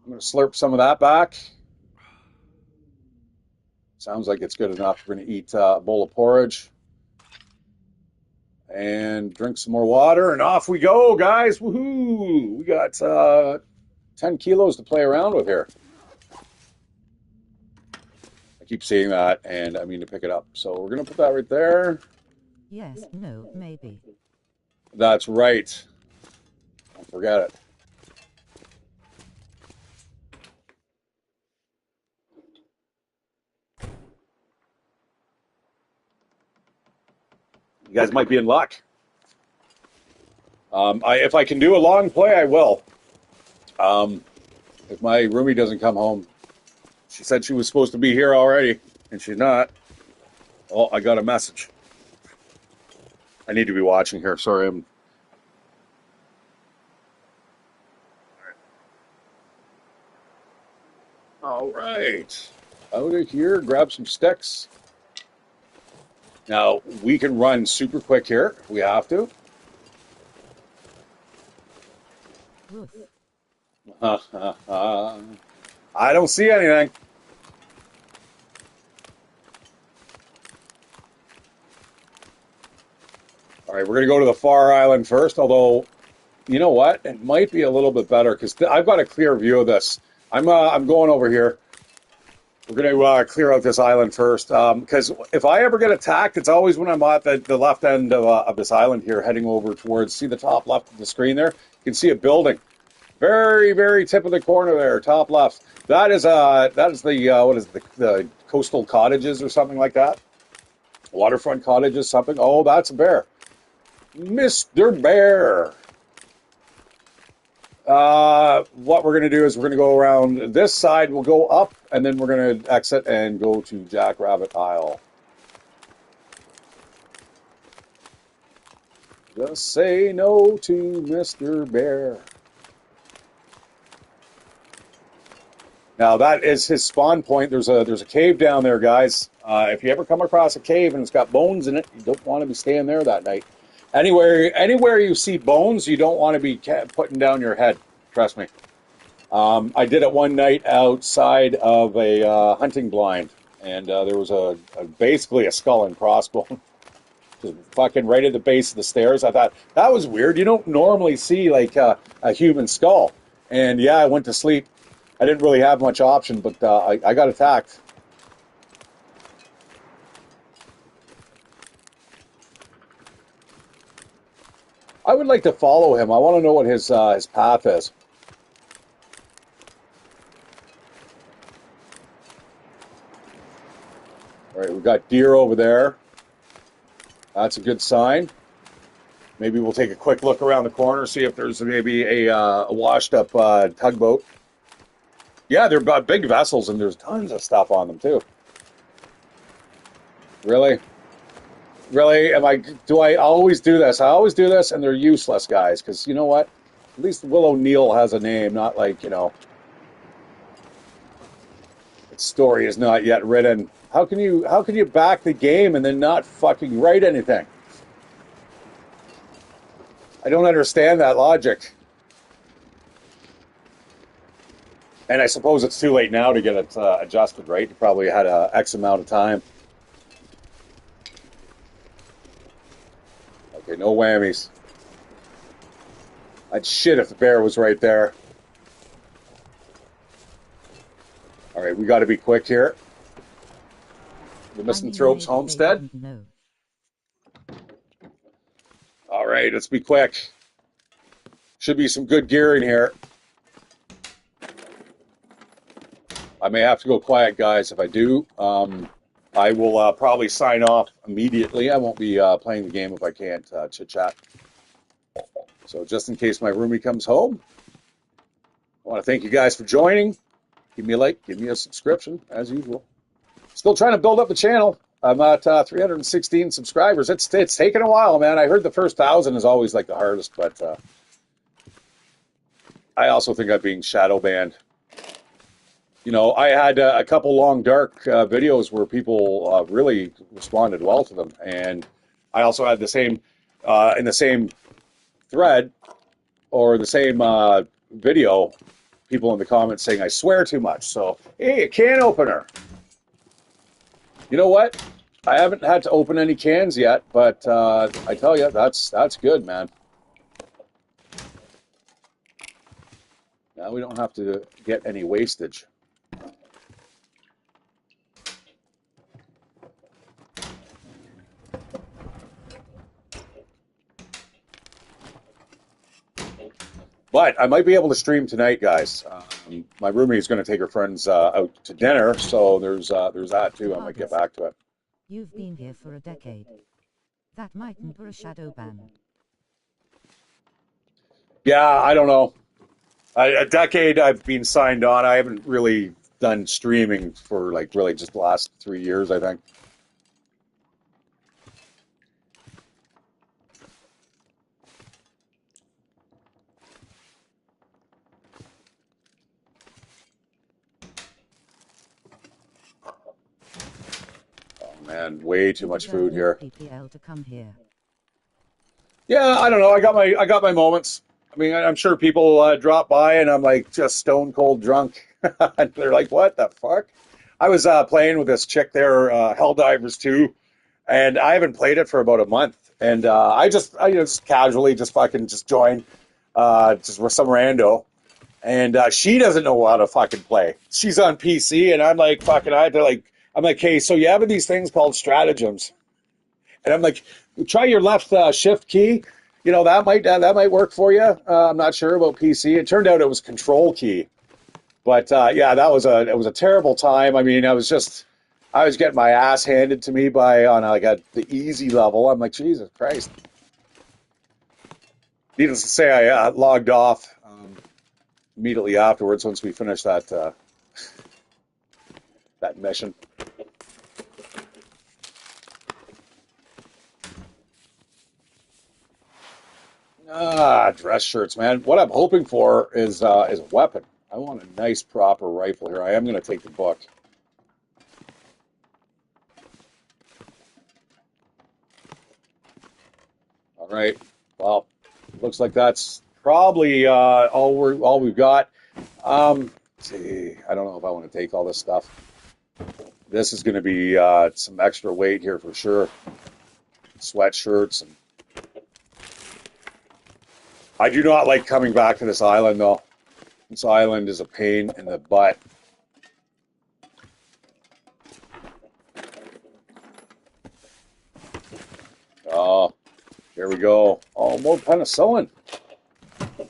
[SPEAKER 1] I'm going to slurp some of that back. Sounds like it's good enough. We're going to eat a bowl of porridge and drink some more water, and off we go, guys. Woohoo! We got 10 kilos to play around with here. I keep seeing that, and I mean to pick it up. So we're going to put that right there.
[SPEAKER 2] Yes, no, maybe.
[SPEAKER 1] That's right. Don't forget it. You guys might be in luck. If I can do a long play, I will. If my roomie doesn't come home, she said she was supposed to be here already, and she's not. Oh, I got a message. I need to be watching here. Sorry, I'm. All right. Out of here, grab some sticks. Now, we can run super quick here. We have to.
[SPEAKER 2] Woof.
[SPEAKER 1] I don't see anything. All right, we're going to go to the far island first, although, you know what? It might be a little bit better because I've got a clear view of this. I'm going over here. We're going to clear out this island first because if I ever get attacked, it's always when I'm at the left end of this island here, heading over towards, see the top left of the screen there? You can see a building. Very, very tip of the corner there, top left. That is the what is it, the coastal cottages or something like that? Waterfront cottages, something. Oh, that's a bear. Mr. Bear. What we're going to do is we're going to go around this side. We'll go up, and then we're going to exit and go to Jackrabbit Isle. Just say no to Mr. Bear. Now that is his spawn point. There's a cave down there, guys. If you ever come across a cave and it's got bones in it, you don't want to be staying there that night. Anywhere you see bones, you don't want to be putting down your head. Trust me. I did it one night outside of a hunting blind, and there was basically a skull and crossbone, just fucking right at the base of the stairs. I thought that was weird. You don't normally see like a human skull, and yeah, I went to sleep. I didn't really have much option, but I got attacked. I would like to follow him. I want to know what his path is. All right, we've got deer over there. That's a good sign. Maybe we'll take a quick look around the corner, see if there's maybe a washed-up tugboat. Yeah, they're big vessels, and there's tons of stuff on them, too. Really? Really? Do I always do this? I always do this, and they're useless, guys, because you know what? At least Will O'Neill has a name, not like, its story is not yet written. How can you back the game and then not fucking write anything? I don't understand that logic. And I suppose it's too late now to get it adjusted, right? You probably had a X amount of time. Okay, no whammies. I'd shit if the bear was right there. All right, we got to be quick here. The Misanthropes Homestead. All right, let's be quick. Should be some good gear in here. I may have to go quiet, guys. If I do, I will probably sign off immediately. I won't be playing the game if I can't chit-chat. So just in case my roomie comes home, I want to thank you guys for joining. Give me a like, give me a subscription, as usual. Still trying to build up the channel. I'm at 316 subscribers. It's taken a while, man. I heard the first 1,000 is always like the hardest, but I also think I'm being shadow banned. You know, I had a couple long dark videos where people really responded well to them, and I also had the same in the same thread or the same video, people in the comments saying I swear too much. So, hey, a can opener. You know what? I haven't had to open any cans yet, but I tell you, that's good, man. Now we don't have to get any wastage. But I might be able to stream tonight, guys. My roomie is going to take her friends out to dinner, so there's that too. I might get back to it.
[SPEAKER 2] You've been here for a decade. That mightn't be a shadow ban.
[SPEAKER 1] Yeah, I don't know. A decade I've been signed on. I haven't really done streaming for like really just the last 3 years, I think. man, way too
[SPEAKER 2] You
[SPEAKER 1] much
[SPEAKER 2] deserve
[SPEAKER 1] food
[SPEAKER 2] more
[SPEAKER 1] here.
[SPEAKER 2] PPL to come here.
[SPEAKER 1] Yeah, I don't know. I got my moments. I mean, I'm sure people drop by and I'm like just stone cold drunk. And they're like, "What the fuck?" I was playing with this chick there, Helldivers 2, and I haven't played it for about a month. And I just casually just fucking just joined, just with some rando, and she doesn't know how to fucking play. She's on PC, and I'm like, fucking, I had to like, I'm like, hey, so you have these things called stratagems, and I'm like, try your left shift key. You know that might work for you. I'm not sure about PC. It turned out it was control key, but yeah, it was a terrible time. I mean, I was getting my ass handed to me by on like the easy level. I'm like, Jesus Christ. Needless to say, I logged off immediately afterwards once we finished that mission. Dress shirts, man. What I'm hoping for is a weapon. I want a nice proper rifle here. I am going to take the book. All right. Well, looks like that's probably all we've got. See, I don't know if I want to take all this stuff. This is going to be some extra weight here for sure. Sweatshirts and I do not like coming back to this island though. This island is a pain in the butt. Oh, here we go. Oh, more penicillin. I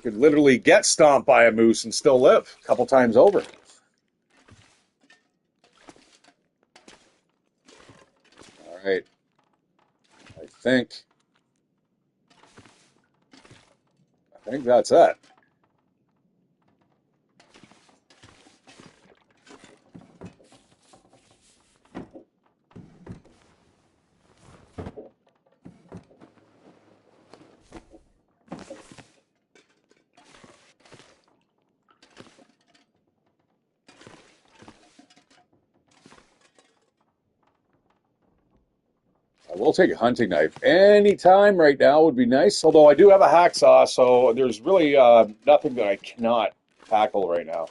[SPEAKER 1] could literally get stomped by a moose and still live a couple times over. All right. I think that's it. I will take a hunting knife. Any time right now would be nice. Although I do have a hacksaw, so there's really nothing that I cannot tackle right now.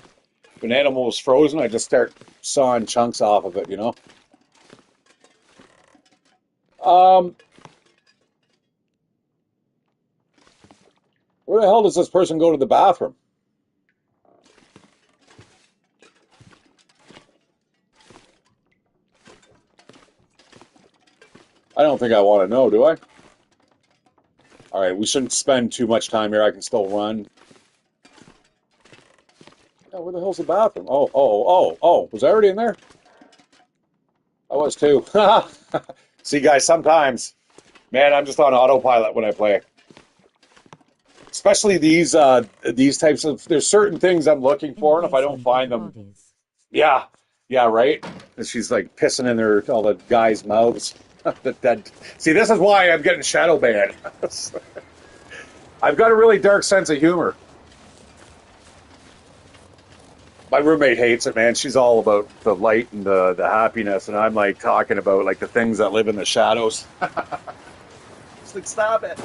[SPEAKER 1] If an animal is frozen, I just start sawing chunks off of it, you know? Um, where the hell does this person go to the bathroom? I don't think I want to know, do I? All right, we shouldn't spend too much time here. I can still run. Yeah, where the hell's the bathroom? Oh. Was I already in there? I was too. See, guys, sometimes, man, I'm just on autopilot when I play. Especially these types of. There's certain things I'm looking
[SPEAKER 2] In
[SPEAKER 1] for, and if I
[SPEAKER 2] place
[SPEAKER 1] don't
[SPEAKER 2] on dead
[SPEAKER 1] find them,
[SPEAKER 2] bodies.
[SPEAKER 1] yeah, yeah, right. And she's like pissing in all the guys' mouths. that. See, this is why I'm getting shadow banned. I've got a really dark sense of humor. My roommate hates it, man. She's all about the light and the happiness, and I'm like talking about like the things that live in the shadows. It's like, stop it.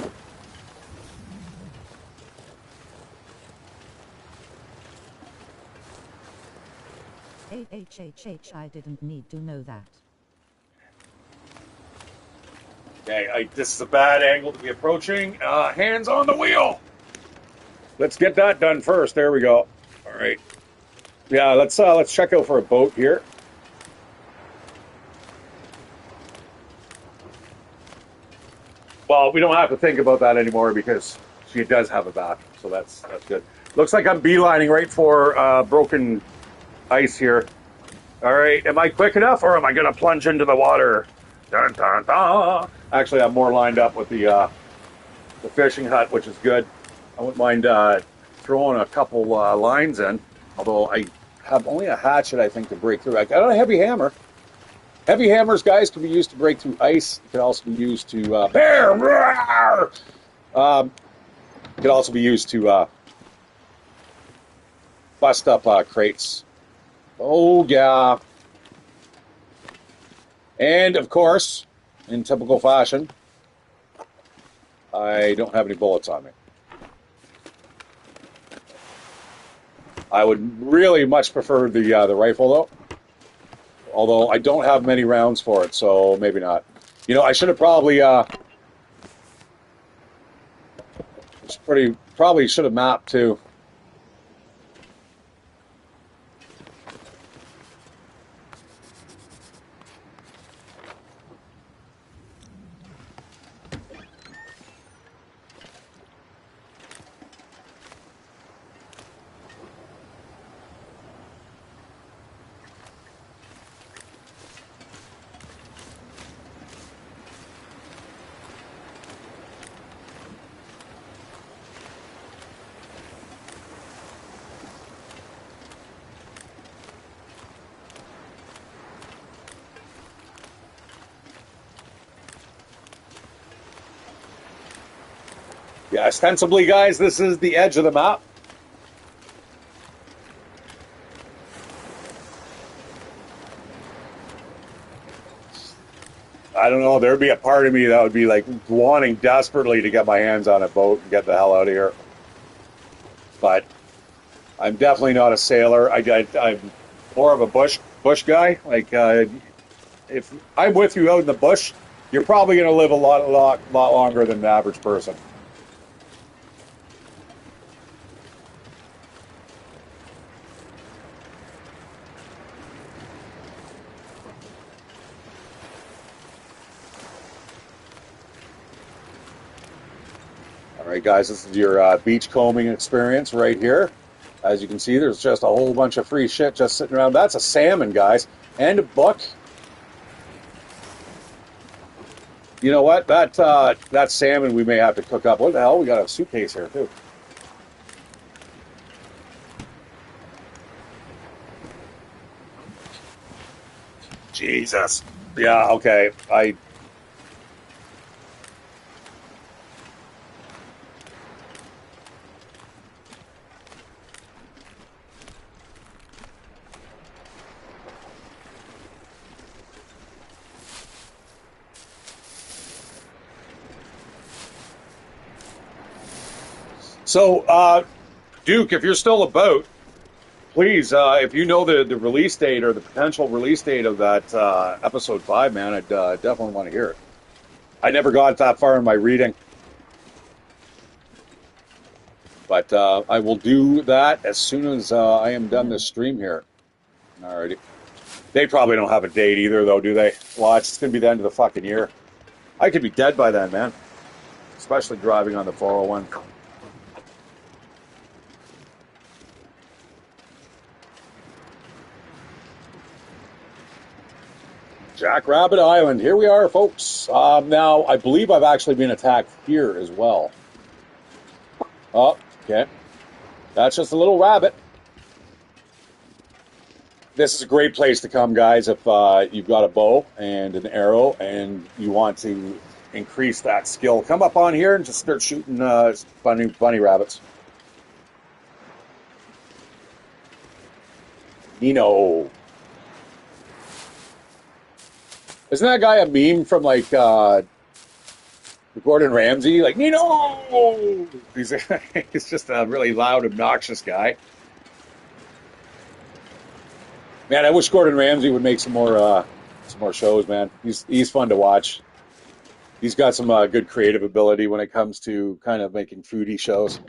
[SPEAKER 2] I didn't need to know that.
[SPEAKER 1] Okay, this is a bad angle to be approaching. Hands on the wheel. Let's get that done first. There we go. All right. Yeah, let's check out for a boat here. Well, we don't have to think about that anymore because she does have a bath, so that's good. Looks like I'm beelining right for broken ice here. All right, am I quick enough, or am I gonna plunge into the water? Dun, dun, dun. Actually, I'm more lined up with the fishing hut, which is good. I wouldn't mind throwing a couple lines in, although I have only a hatchet, I think, to break through. I got a heavy hammer. Heavy hammers, guys, can be used to break through ice. It can also be used to it can also be used to bust up crates. Oh, yeah. And, of course, in typical fashion, I don't have any bullets on me. I would really much prefer the rifle, though. Although I don't have many rounds for it, so maybe not. You know, I should have probably should have mapped too. Yeah, ostensibly, guys, this is the edge of the map. I don't know. There'd be a part of me that would be like wanting desperately to get my hands on a boat and get the hell out of here. But I'm definitely not a sailor. I'm more of a bush guy. Like if I'm with you out in the bush, you're probably going to live a lot longer than the average person. All right, guys, this is your beach combing experience right here. As you can see, there's just a whole bunch of free shit just sitting around. That's a salmon, guys, and a buck. You know what? That salmon we may have to cook up. What the hell? We got a suitcase here too. Jesus. Yeah. Okay. So, Duke, if you're still about, please, if you know the release date or the potential release date of that episode 5, man, I'd definitely want to hear it. I never got that far in my reading, but I will do that as soon as I am done this stream here. Alrighty. They probably don't have a date either, though, do they? Well, it's going to be the end of the fucking year. I could be dead by then, man. Especially driving on the 401. Jackrabbit Island. Here we are, folks. Now, I believe I've actually been attacked here as well. Oh, okay. That's just a little rabbit. This is a great place to come, guys, if you've got a bow and an arrow and you want to increase that skill. Come up on here and just start shooting bunny rabbits. Nino. Isn't that guy a meme from like Gordon Ramsay? Like, Nino! He's just a really loud, obnoxious guy. Man, I wish Gordon Ramsay would make some more shows, man. He's fun to watch. He's got some good creative ability when it comes to kind of making foodie shows.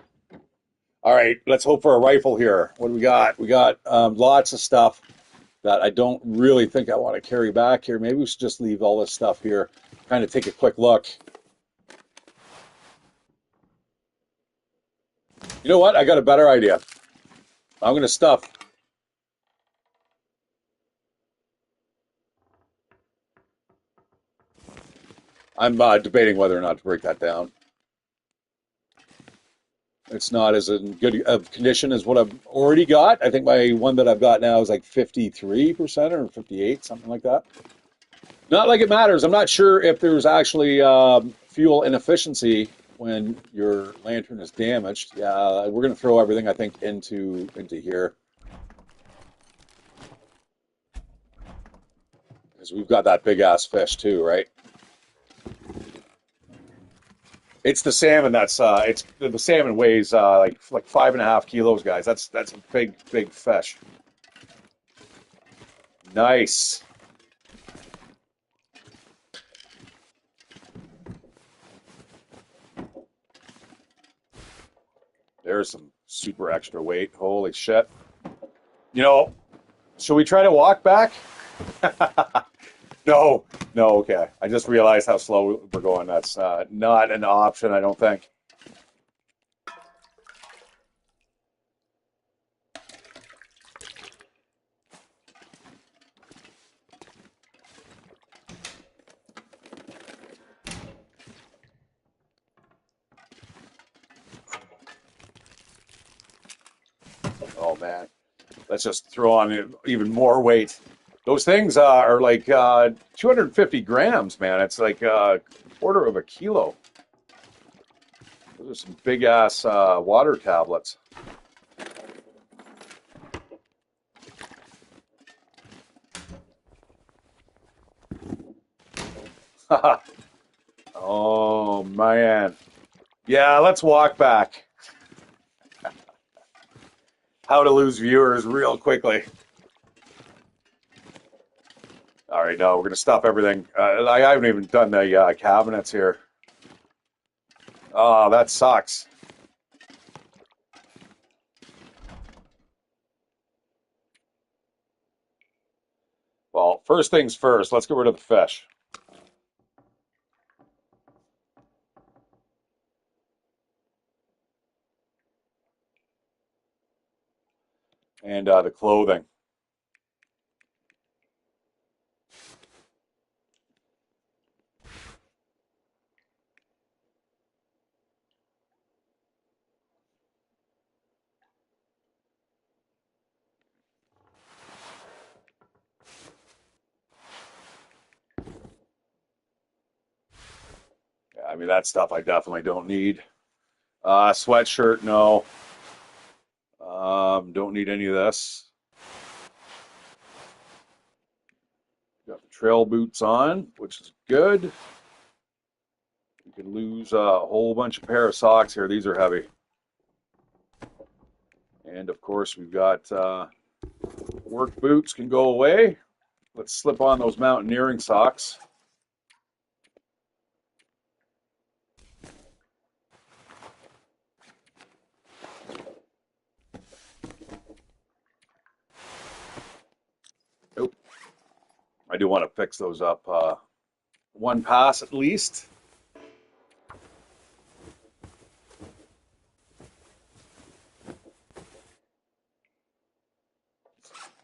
[SPEAKER 1] All right, let's hope for a rifle here. What do we got? We got lots of stuff that I don't really think I want to carry back here. Maybe we should just leave all this stuff here, kind of take a quick look. You know what? I got a better idea. I'm going to stuff. I'm debating whether or not to break that down. It's not as in good of condition as what I've already got. I think my one that I've got now is like 53% or 58, something like that. Not like it matters. I'm not sure if there's actually fuel inefficiency when your lantern is damaged. Yeah, we're going to throw everything, I think, into here. because we've got that big ass fish too, right? It's the salmon that's it's the salmon weighs like 5.5 kilos, guys. That's a big fish. Nice. There's some super extra weight. Holy shit. You know, should we try to walk back? No, no, okay. I just realized how slow we're going. That's not an option, I don't think. Oh man, let's just throw on even more weight. Those things are like 250 grams, man. It's like a quarter of a kilo. Those are some big ass water tablets. Oh man. Yeah, let's walk back. How to lose viewers real quickly. All right, no, we're gonna stop everything. I haven't even done the cabinets here. Oh, that sucks. Well, first things first, let's get rid of the fish. And the clothing. Yeah, I mean, that stuff I definitely don't need. Sweatshirt, no. Don't need any of this. Got the trail boots on, which is good. You can lose a whole bunch of pair of socks here. These are heavy. And of course, we've got work boots can go away. Let's slip on those mountaineering socks. Nope. I do want to fix those up one pass at least.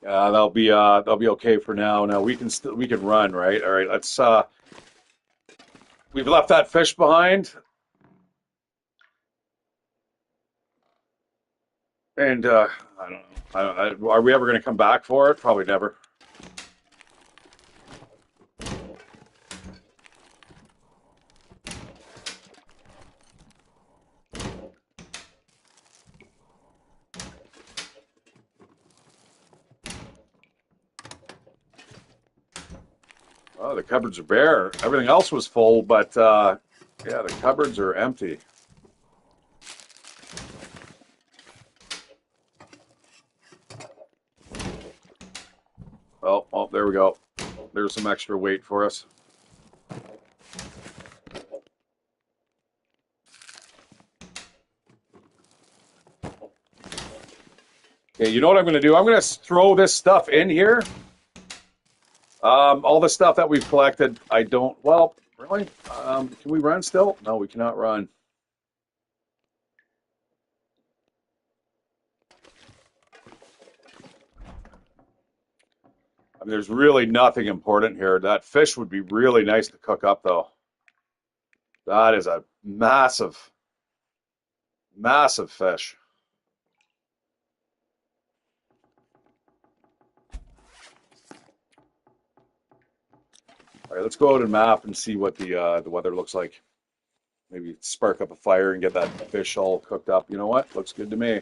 [SPEAKER 1] They'll be okay for now. Now we can run, right? All right, let's we've left that fish behind. And I don't know. Are we ever going to come back for it? Probably never. Oh, the cupboards are bare. Everything else was full, but yeah, the cupboards are empty. Oh, there we go. There's some extra weight for us. Okay, you know what I'm going to do? I'm going to throw this stuff in here. All the stuff that we've collected, I don't. Well, really? Can we run still? No, we cannot run. I mean, there's really nothing important here. That fish would be really nice to cook up, though. That is a massive, massive fish. All right, let's go out and map and see what the weather looks like. Maybe spark up a fire and get that fish all cooked up. You know what? Looks good to me.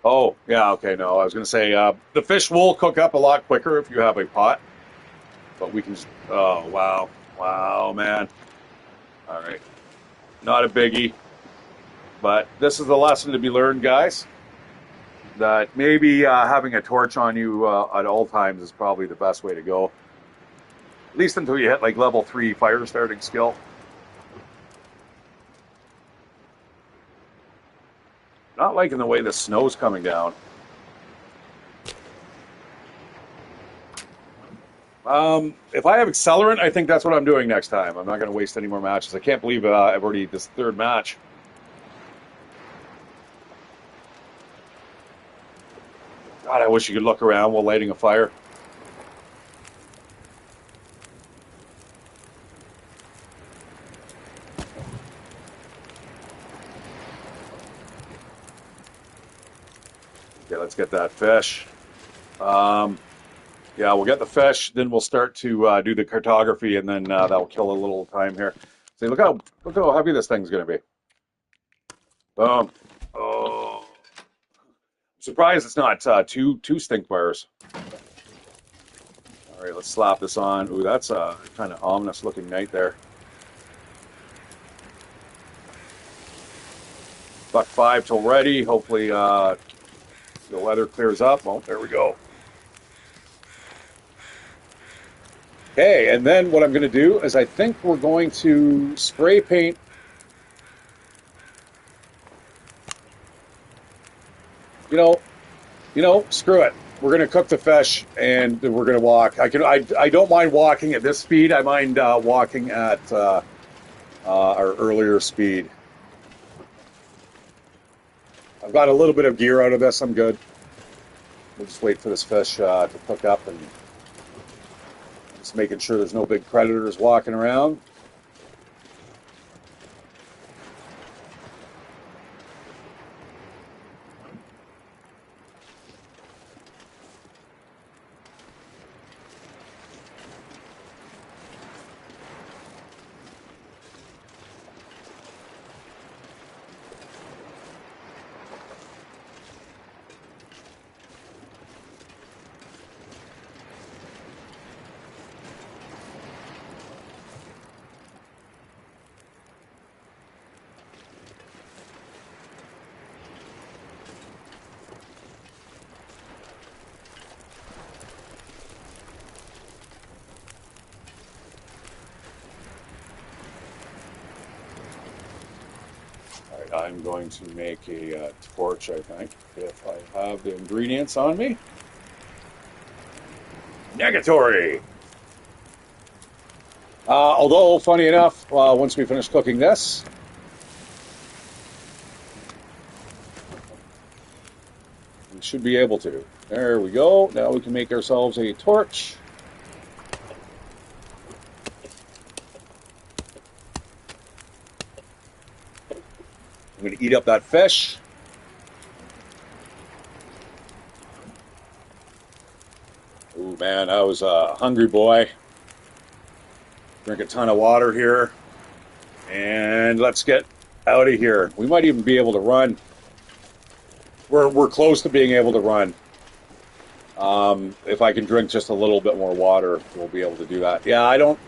[SPEAKER 1] Oh, yeah, okay, no. I was gonna say the fish will cook up a lot quicker if you have a pot, but we can just. Oh, wow, wow, man. All right, not a biggie, but this is a lesson to be learned, guys. That maybe having a torch on you at all times is probably the best way to go. At least until you hit like level 3 fire starting skill. Not liking the way the snow's coming down. If I have accelerant, I think that's what I'm doing next time. I'm not going to waste any more matches. I can't believe I've already this third match. God, I wish you could look around while lighting a fire. Okay, let's get that fish. Um, yeah, we'll get the fish, then we'll start to do the cartography, and then that'll kill a little time here. See, look how heavy this thing's going to be. Boom. Oh, I'm surprised it's not two stink fires. All right, let's slap this on. Ooh, that's a kind of ominous looking night there. Buck 5 till ready. Hopefully the weather clears up. Oh, there we go. Okay, and then what I'm going to do is I think we're going to spray paint. You know, screw it. We're going to cook the fish and we're going to walk. I don't mind walking at this speed. I mind walking at our earlier speed. I've got a little bit of gear out of this. I'm good. We'll just wait for this fish to cook up and just making sure there's no big predators walking around. I'm going to make a torch, I think, if I have the ingredients on me. Negatory! Although, funny enough, once we finish cooking this, we should be able to. There we go. Now we can make ourselves a torch. I'm going to eat up that fish. Ooh, man, I was a hungry boy. Drink a ton of water here. And let's get out of here. We might even be able to run. We're close to being able to run. If I can drink just a little bit more water, we'll be able to do that. Yeah, I don't.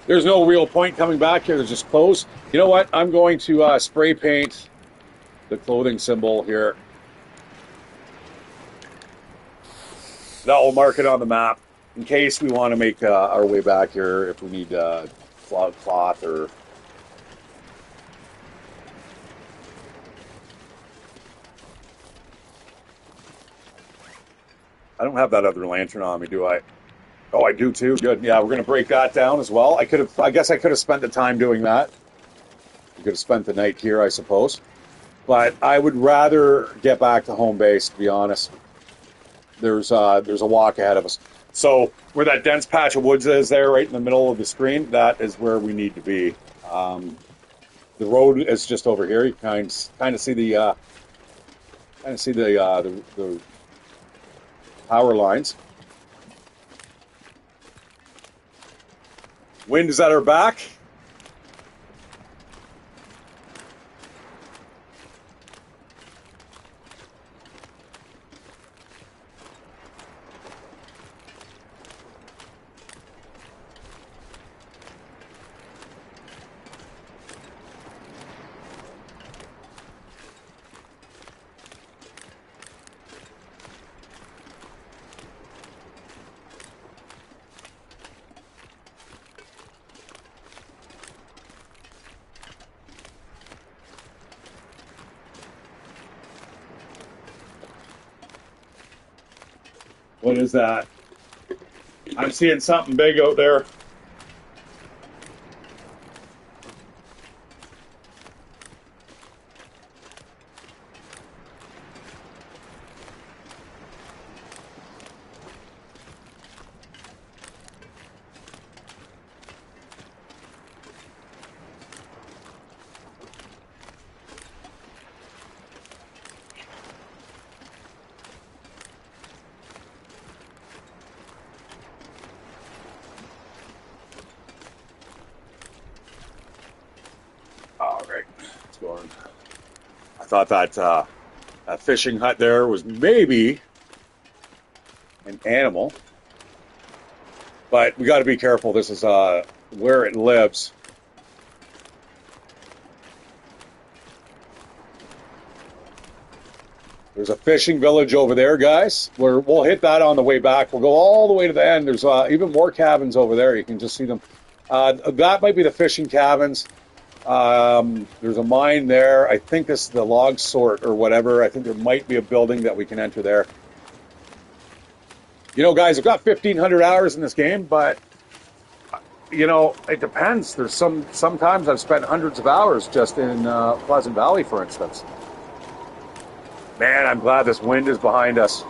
[SPEAKER 1] There's no real point coming back here. There's just clothes. You know what? I'm going to spray paint the clothing symbol here. That will mark it on the map in case we want to make our way back here if we need cloth or. I don't have that other lantern on me, do I? Oh, I do too. Good. Yeah, we're going to break that down as well. I guess I could have spent the time doing that. We could have spent the night here, I suppose. But I would rather get back to home base, to be honest. There's a walk ahead of us. So where that dense patch of woods is there, right in the middle of the screen, that is where we need to be. The road is just over here. You kind of see the power lines. Wind is at our back. What is that? I'm seeing something big out there. All right, let's go on. I thought that fishing hut there was maybe an animal, but we got to be careful. This is where it lives. There's a fishing village over there, guys. We'll hit that on the way back. We'll go all the way to the end. There's even more cabins over there. You can just see them. That might be the fishing cabins. There's a mine there. I think this is the log sort or whatever. I think there might be a building that we can enter there. You know, guys, I've got 1,500 hours in this game, but you know, it depends. There's sometimes I've spent hundreds of hours just in Pleasant Valley, for instance. Man, I'm glad this wind is behind us.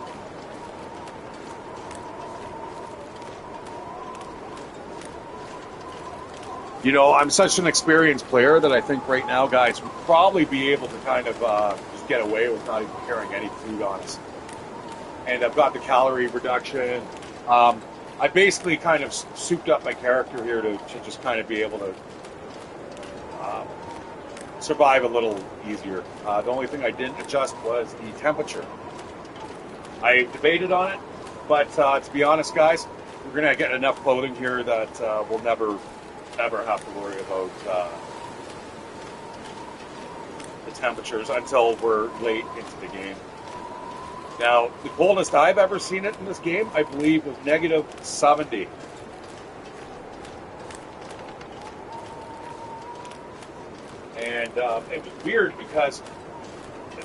[SPEAKER 1] You know, I'm such an experienced player that I think right now, guys, we'll probably be able to kind of just get away with not even carrying any food on us. And I've got the calorie reduction. I basically kind of souped up my character here to just kind of be able to survive a little easier. The only thing I didn't adjust was the temperature. I debated on it, but to be honest, guys, we're going to get enough clothing here that we'll never have to worry about the temperatures until we're late into the game. Now, the coldest I've ever seen it in this game, I believe, was negative 70. And it was weird because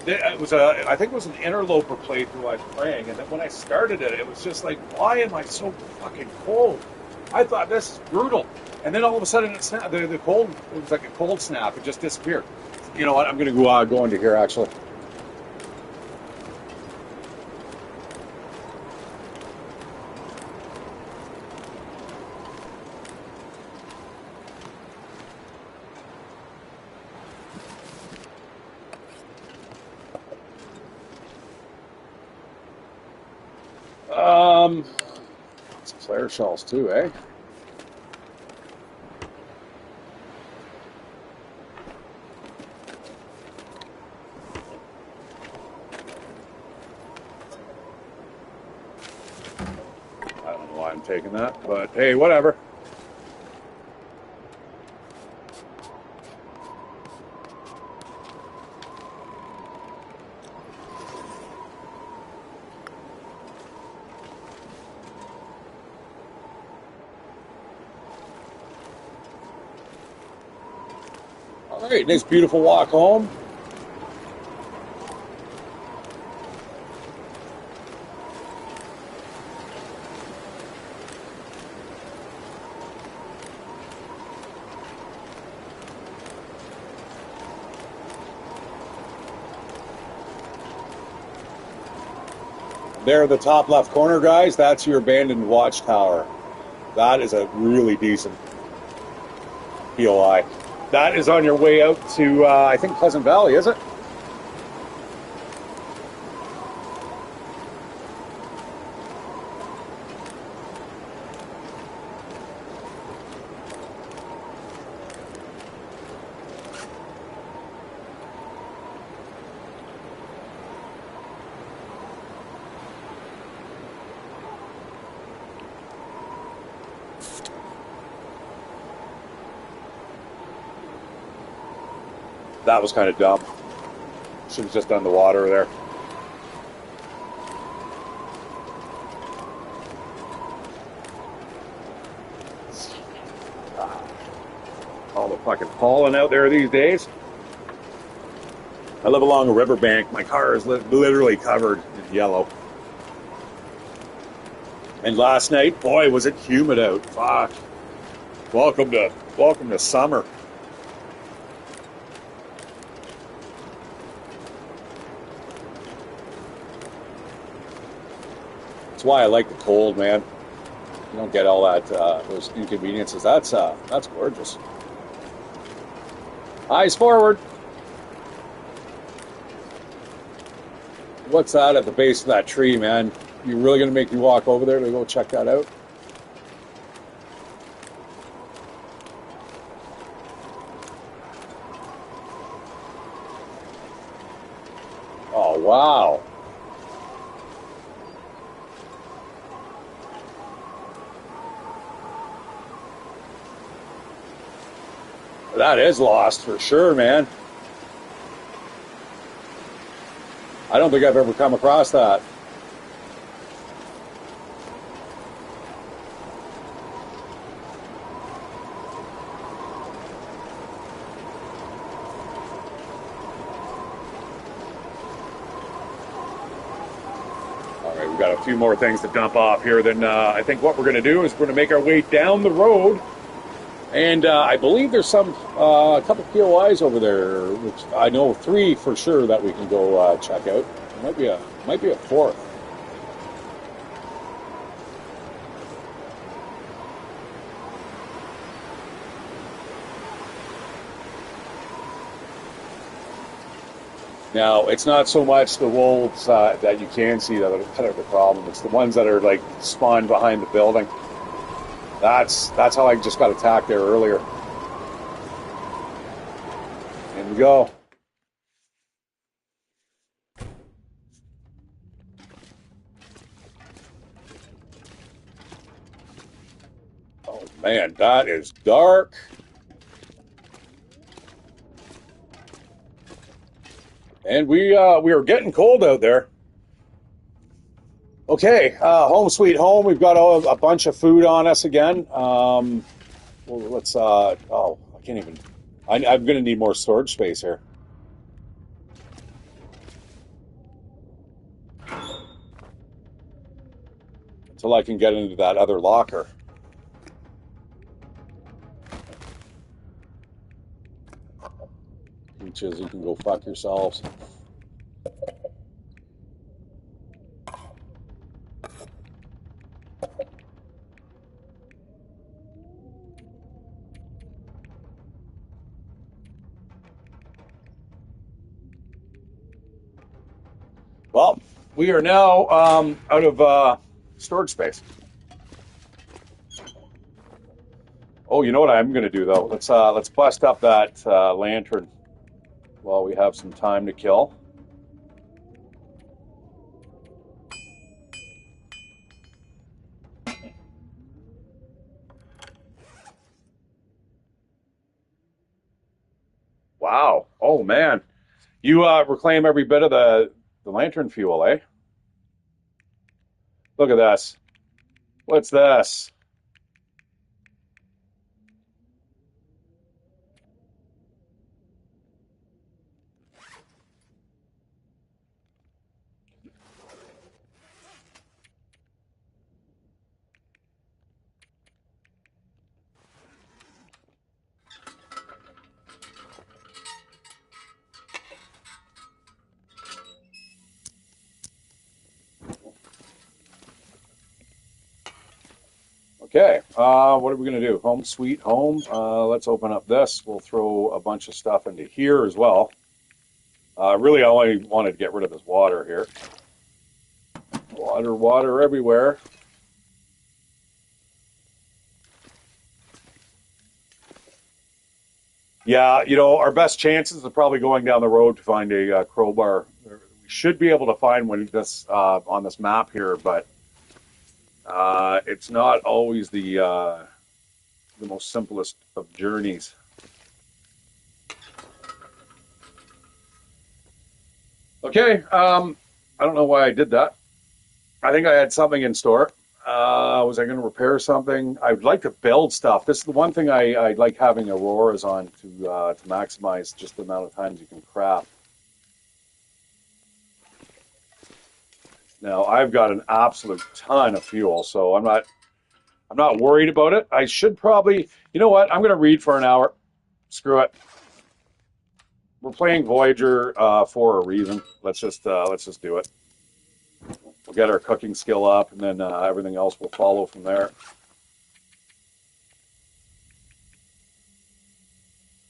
[SPEAKER 1] it was I think it was an interloper playthrough I was playing, and then when I started it, it was just like, why am I so fucking cold? I thought this is brutal. And then all of a sudden, it snapped. The cold, it was like a cold snap. It just disappeared. You know what? I'm going to go into here, actually. Some flare shells too, eh? I don't know why I'm taking that, but hey, whatever. All right, nice beautiful walk home. There in the top left corner, guys, that's your abandoned watchtower. That is a really decent POI. That is on your way out to, I think, Pleasant Valley, is it? That was kind of dumb. Should have just done the water there. All the fucking pollen out there these days. I live along a riverbank. My car is literally covered in yellow. And last night, boy, was it humid out. Fuck. Welcome to summer. That's why I like the cold, man. You don't get all that those inconveniences. That's gorgeous. Eyes forward. What's that at the base of that tree, man? You really gonna make me walk over there to go check that out? Oh wow. That is lost for sure, man. I don't think I've ever come across that. All right, we've got a few more things to dump off here. Then I think what we're going to do is we're going to make our way down the road. And I believe there's a couple POIs over there, which I know 3 for sure that we can go check out. There might be a 4th. Now, it's not so much the wolves that you can see that are the problem. It's the ones that are like spawned behind the building. That's how I just got attacked there earlier. In we go. Oh man, that is dark. And we are getting cold out there. Okay, home sweet home. We've got a bunch of food on us again. Well, let's. Oh, I can't even. I'm going to need more storage space here. Until I can get into that other locker. Peaches, you can go fuck yourselves. Well, we are now out of storage space. Oh, you know what I'm going to do though? Let's bust up that lantern while we have some time to kill. Wow. Oh man, you reclaim every bit of the lantern fuel, eh? Look at this. What's this? Okay, what are we going to do? Home sweet home. Let's open up this. We'll throw a bunch of stuff into here as well. Really, I only wanted to get rid of this water here. Water everywhere. Yeah, you know, our best chances of probably going down the road to find a crowbar. We should be able to find one this on this map here, but it's not always the most simplest of journeys. Okay, I don't know why I did that. I think I had something in store. Was I going to repair something? I'd like to build stuff. This is the one thing I like having Auroras on to maximize just the amount of times you can craft. Now I've got an absolute ton of fuel, so I'm not worried about it. I should probably, you know what? I'm going to read for an hour. Screw it. We're playing Voyager for a reason. Let's just do it. We'll get our cooking skill up, and then everything else will follow from there.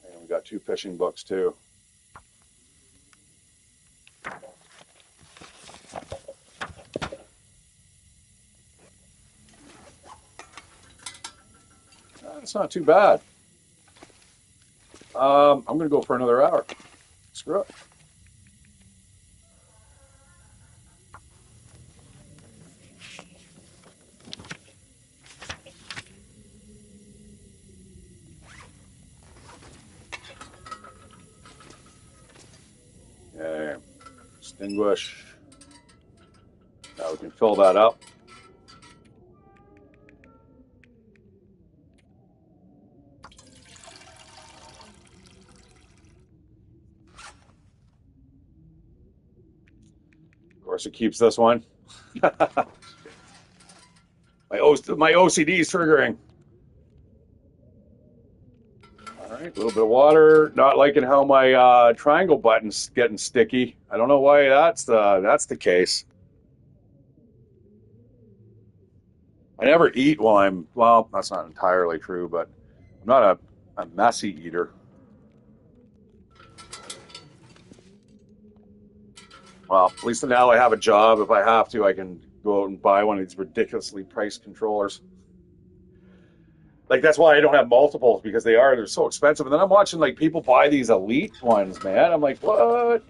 [SPEAKER 1] And we got 2 fishing books too. It's not too bad. I'm going to go for another hour. Screw it. Okay. Extinguish. Now we can fill that up. Of course, it keeps this one. My OCD is triggering. All right, a little bit of water. Not liking how my triangle button's getting sticky. I don't know why that's the case. I never eat while well, that's not entirely true, but I'm not a messy eater. Well, at least now I have a job. If I have to, I can go out and buy one of these ridiculously priced controllers. Like that's why I don't have multiples because they're so expensive. And then I'm watching like people buy these elite ones, man. I'm like, what?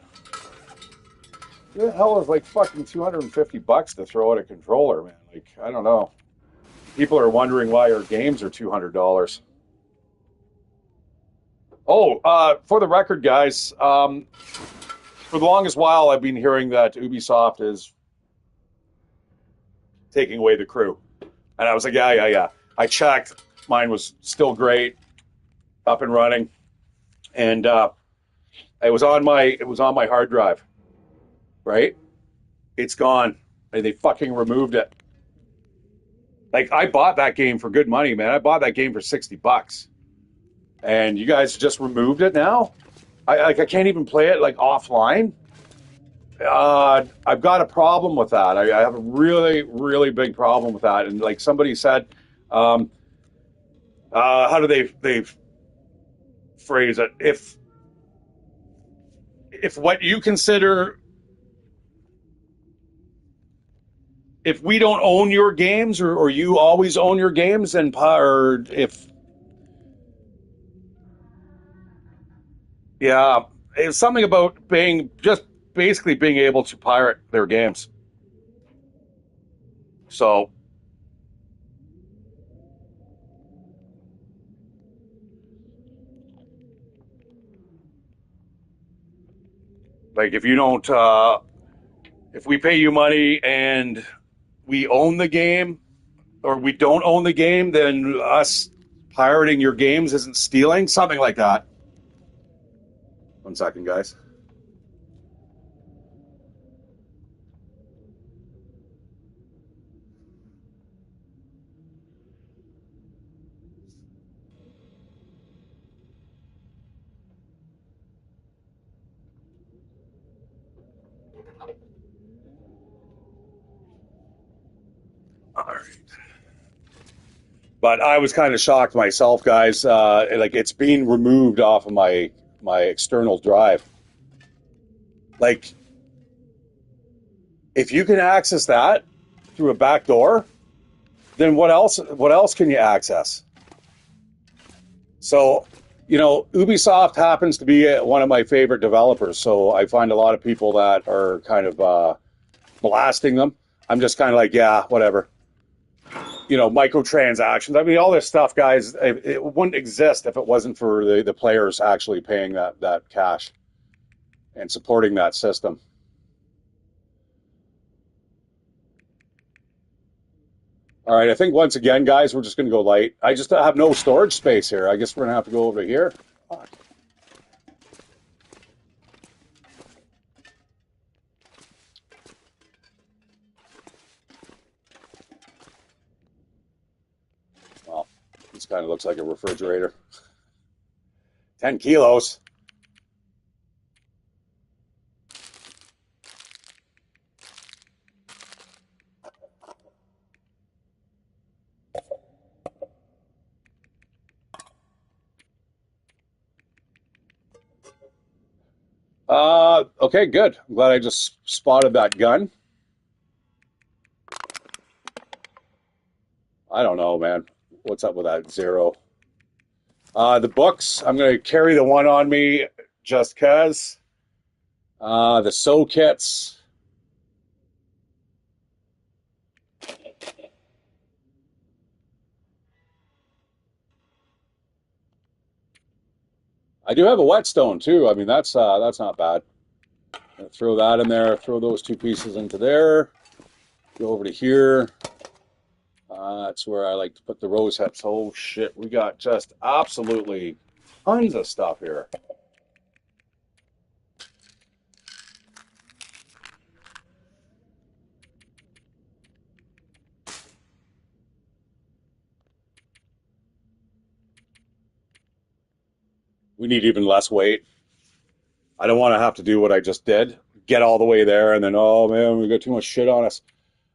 [SPEAKER 1] Who the hell is like fucking $250 to throw at a controller, man? Like, I don't know. People are wondering why our games are $200. Oh, for the record, guys, for the longest while I've been hearing that Ubisoft is taking away the crew. And I was like, yeah, yeah, yeah. I checked. Mine was still great, up and running. And it was on my hard drive, right? It's gone. And they fucking removed it. Like I bought that game for good money, man. I bought that game for $60. And you guys just removed it now? I can't even play it like offline. I've got a problem with that. I have a really, really big problem with that. And like somebody said, um, how do they phrase it? If what you consider, if we don't own your games, or you always own your games, and or if yeah, it's something about being just basically being able to pirate their games. So like if you don't if we pay you money and we own the game or we don't own the game, then us pirating your games isn't stealing, something like that. 1 second, guys. All right. But I was kind of shocked myself, guys. Like it's being removed off of my external drive. Like if you can access that through a back door, then what else can you access? So, Ubisoft happens to be one of my favorite developers. So I find a lot of people that are kind of blasting them. I'm just kind of like, yeah, whatever. Microtransactions. I mean, all this stuff, guys, it wouldn't exist if it wasn't for the players actually paying that cash and supporting that system. All right, I think once again, guys, we're just going to go light. I just have no storage space here. I guess we're going to have to go over here. Fuck. kind of looks like a refrigerator. 10 kilos. Okay, good. I'm glad I just spotted that gun. I don't know, man. What's up with that zero? The books, I'm going to carry the one on me just because. The sew kits. I do have a whetstone too. I mean, that's not bad. Throw that in there. Throw those two pieces into there. Go over to here. That's where I like to put the rose hips. Oh shit, we got just absolutely tons of stuff here. We need even less weight. I don't want to have to do what I just did. Get all the way there and then, oh man, we got too much shit on us.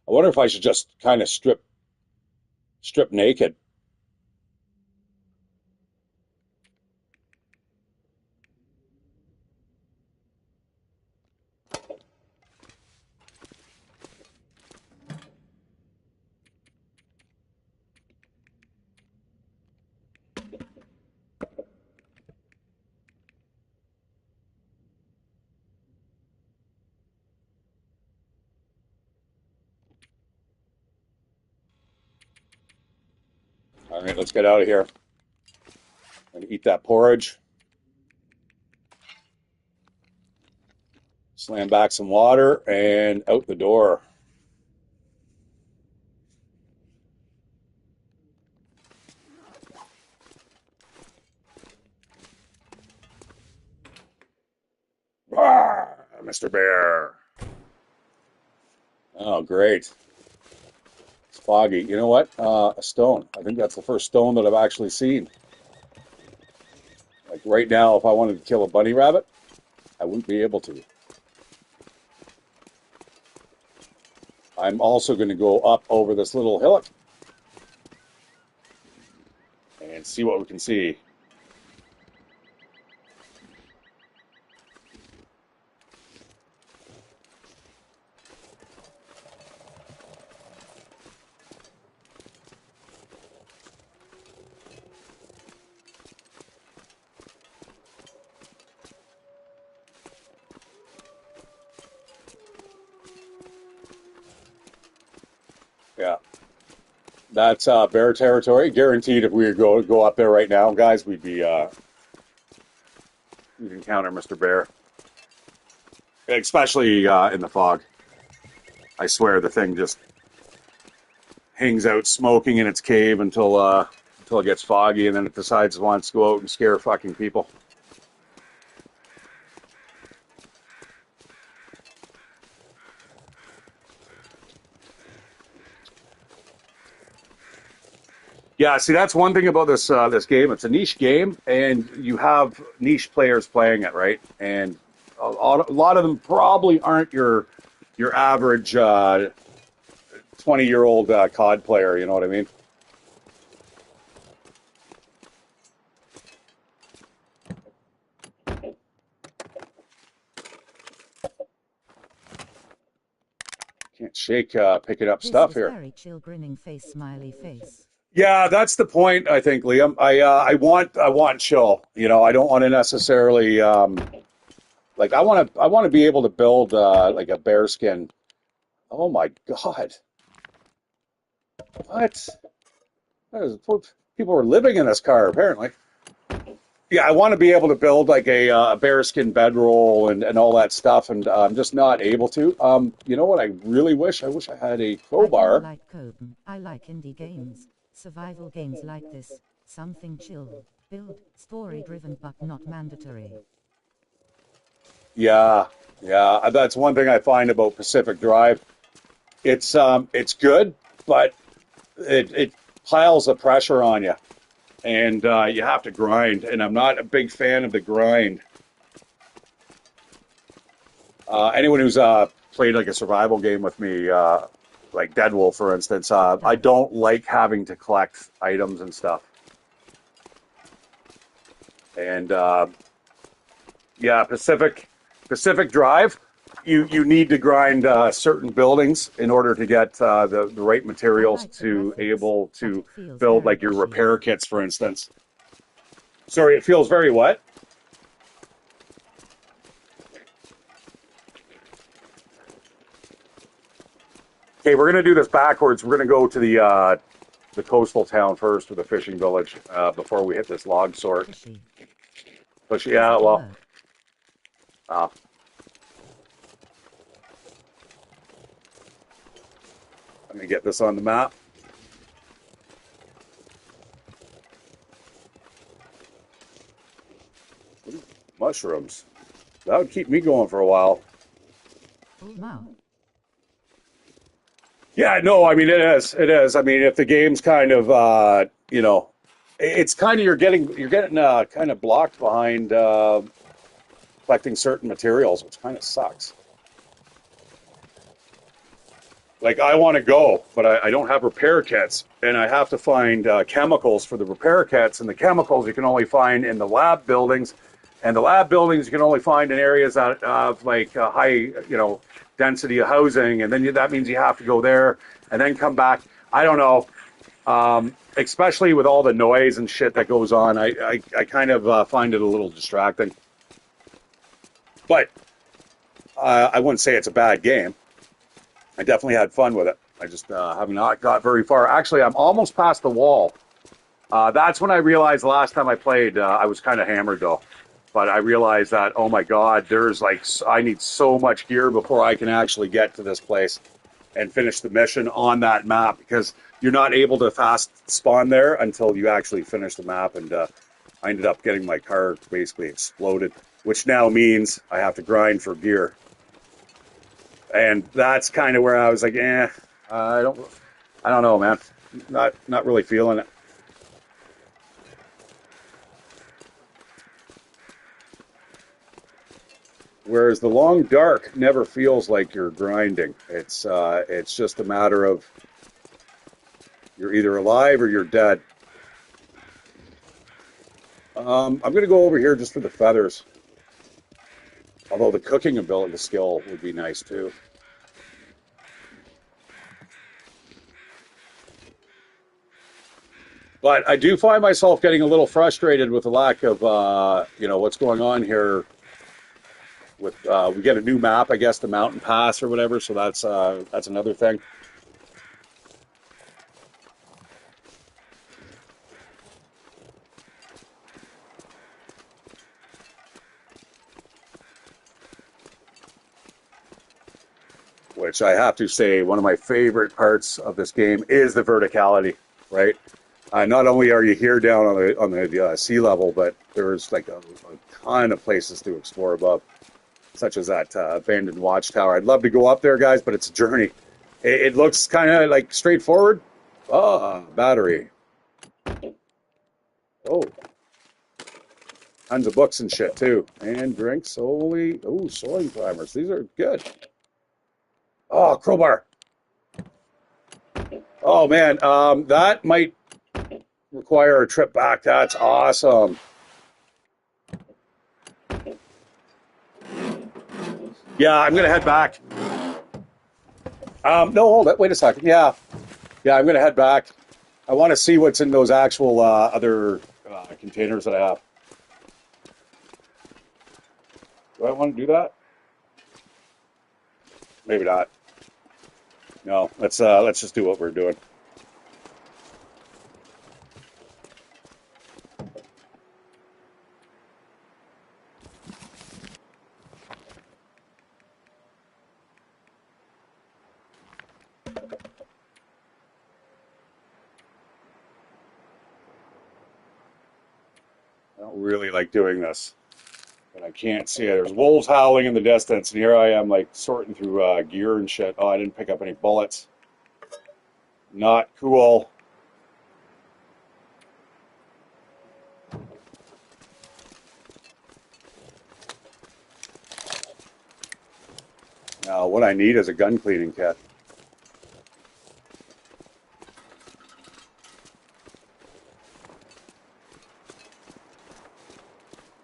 [SPEAKER 1] I wonder if I should just kind of strip naked. All right, let's get out of here and eat that porridge. Slam back some water and out the door. Rawr, Mr. Bear. Oh, great. It's foggy. You know what? A stone. I think that's the first stone that I've actually seen. Like right now, if I wanted to kill a bunny rabbit, I wouldn't be able to. I'm also going to go up over this little hillock and see what we can see. Yeah, that's bear territory. Guaranteed, if we were go up there right now, guys, we'd encounter Mr. Bear, especially in the fog. I swear, the thing just hangs out smoking in its cave until it gets foggy, and then it decides it wants to go out and scare fucking people. Yeah, see, that's one thing about this game. It's a niche game, and you have niche players playing it, right? And a lot of them probably aren't your average 20-year-old COD player. You know what I mean? Can't shake picking up
[SPEAKER 2] This
[SPEAKER 1] stuff
[SPEAKER 2] is
[SPEAKER 1] here.
[SPEAKER 2] very chill, grinning face, smiley face.
[SPEAKER 1] Yeah, that's the point. I think, Liam. I want chill. You know, I don't want to necessarily like I want to be able to build like a bearskin. Oh my God! What? People were living in this car apparently. Yeah, I want to be able to build like a bearskin bedroll and all that stuff, and I'm just not able to. You know what? I really wish. I wish I had a
[SPEAKER 2] I
[SPEAKER 1] crowbar.
[SPEAKER 2] don't like code. I like indie games. Survival games like this. Something chill. Build. Story driven but not mandatory.
[SPEAKER 1] Yeah, yeah. That's one thing I find about Pacific Drive. It's good, but it piles the pressure on you. and you have to grind, and I'm not a big fan of the grind. Anyone who's played like a survival game with me, like Deadwolf, for instance, I
[SPEAKER 2] Dice.
[SPEAKER 1] don't like having to collect items and stuff. And yeah, Pacific Drive, you need to grind certain buildings in order to get the right
[SPEAKER 2] I
[SPEAKER 1] materials
[SPEAKER 2] like the
[SPEAKER 1] to
[SPEAKER 2] graphics,
[SPEAKER 1] able
[SPEAKER 2] but
[SPEAKER 1] to
[SPEAKER 2] it feels
[SPEAKER 1] build
[SPEAKER 2] very
[SPEAKER 1] like your
[SPEAKER 2] bushy.
[SPEAKER 1] repair kits, for instance. Sorry, it feels very what? Okay, we're gonna do this backwards. We're gonna go to the coastal town first, or the fishing village, before we hit this log sort.
[SPEAKER 2] Bushy.
[SPEAKER 1] But
[SPEAKER 2] Does
[SPEAKER 1] yeah,
[SPEAKER 2] it
[SPEAKER 1] well,
[SPEAKER 2] work?
[SPEAKER 1] uh, let me get this on the map. Mushrooms. That would keep me going for a while.
[SPEAKER 2] Full mouth.
[SPEAKER 1] Yeah, no, I mean it is. It is. I mean, if the game's kind of it's kind of you're getting kind of blocked behind collecting certain materials, which kind of sucks. Like I want to go, but I don't have repair kits, and I have to find chemicals for the repair kits, and the chemicals you can only find in the lab buildings, and the lab buildings you can only find in areas that of like high, density of housing, and then that means you have to go there and then come back. I don't know, especially with all the noise and shit that goes on. I kind of find it a little distracting, but I wouldn't say it's a bad game. I definitely had fun with it. I just have not got very far. Actually, I'm almost past the wall. That's when I realized the last time I played, I was kind of hammered though. But I realized that, oh my God, there's like, I need so much gear before I can actually get to this place and finish the mission on that map, because you're not able to fast spawn there until you actually finish the map. And I ended up getting my car basically exploded, which now means I have to grind for gear. And that's kind of where I was like, I don't know, man. Not really feeling it. Whereas the long dark never feels like you're grinding. It's just a matter of you're either alive or you're dead. I'm gonna go over here just for the feathers. Although the cooking ability, the skill would be nice too. But I do find myself getting a little frustrated with the lack of, what's going on here. With we get a new map, I guess, the Mountain Pass or whatever. So that's another thing. Which I have to say, one of my favorite parts of this game is the verticality, right? Not only are you here down on the sea level, but there's like a ton of places to explore above, such as that abandoned watchtower. I'd love to go up there, guys, but it's a journey. It looks kind of like straightforward. Battery. Oh, tons of books and shit too, and drinks. Holy, soiling primers. These are good. Oh, crowbar. Oh man, that might require a trip back. That's awesome. Yeah, I'm gonna head back. No, hold it. Wait a second. Yeah, I'm gonna head back. I want to see what's in those actual other containers that I have. Do I want to do that? Maybe not. No, let's just do what we're doing. I don't really like doing this, but I can't see it. There's wolves howling in the distance, and here I am, like sorting through gear and shit. Oh, I didn't pick up any bullets. Not cool. Now, what I need is a gun cleaning kit.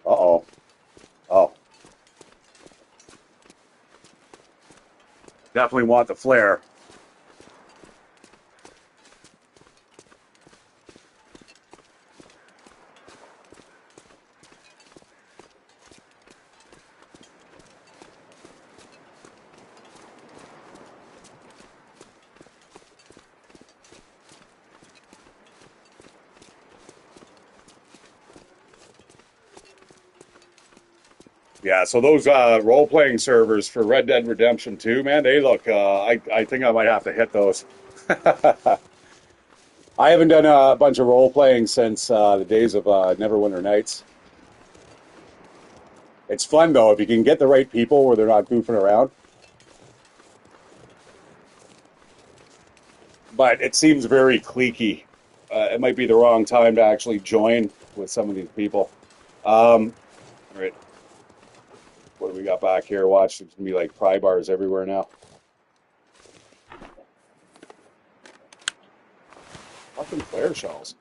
[SPEAKER 1] Uh-oh. Oh. Definitely want the flare. Yeah, so those role-playing servers for Red Dead Redemption 2, man, they look, I think I might have to hit those. I haven't done a bunch of role-playing since the days of Neverwinter Nights. It's fun, though, if you can get the right people where they're not goofing around. But it seems very cliquey. It might be the wrong time to actually join with some of these people. All right, what do we got back here? Watch, there's gonna be like pry bars everywhere now. Fucking flare shells.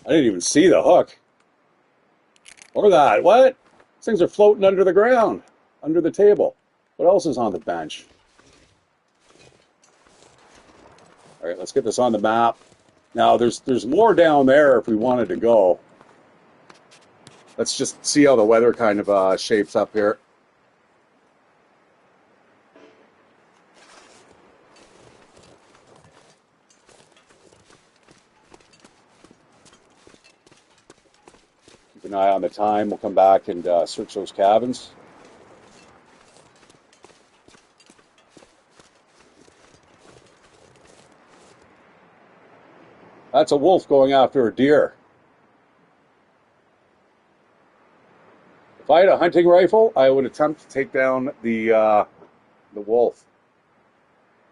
[SPEAKER 1] I didn't even see the hook. Or that. What? These things are floating under the ground, under the table. What else is on the bench? All right, let's get this on the map. Now, there's more down there if we wanted to go. Let's just see how the weather kind of shapes up here. Keep an eye on the time. We'll come back and search those cabins. That's a wolf going after a deer. If I had a hunting rifle, I would attempt to take down the wolf.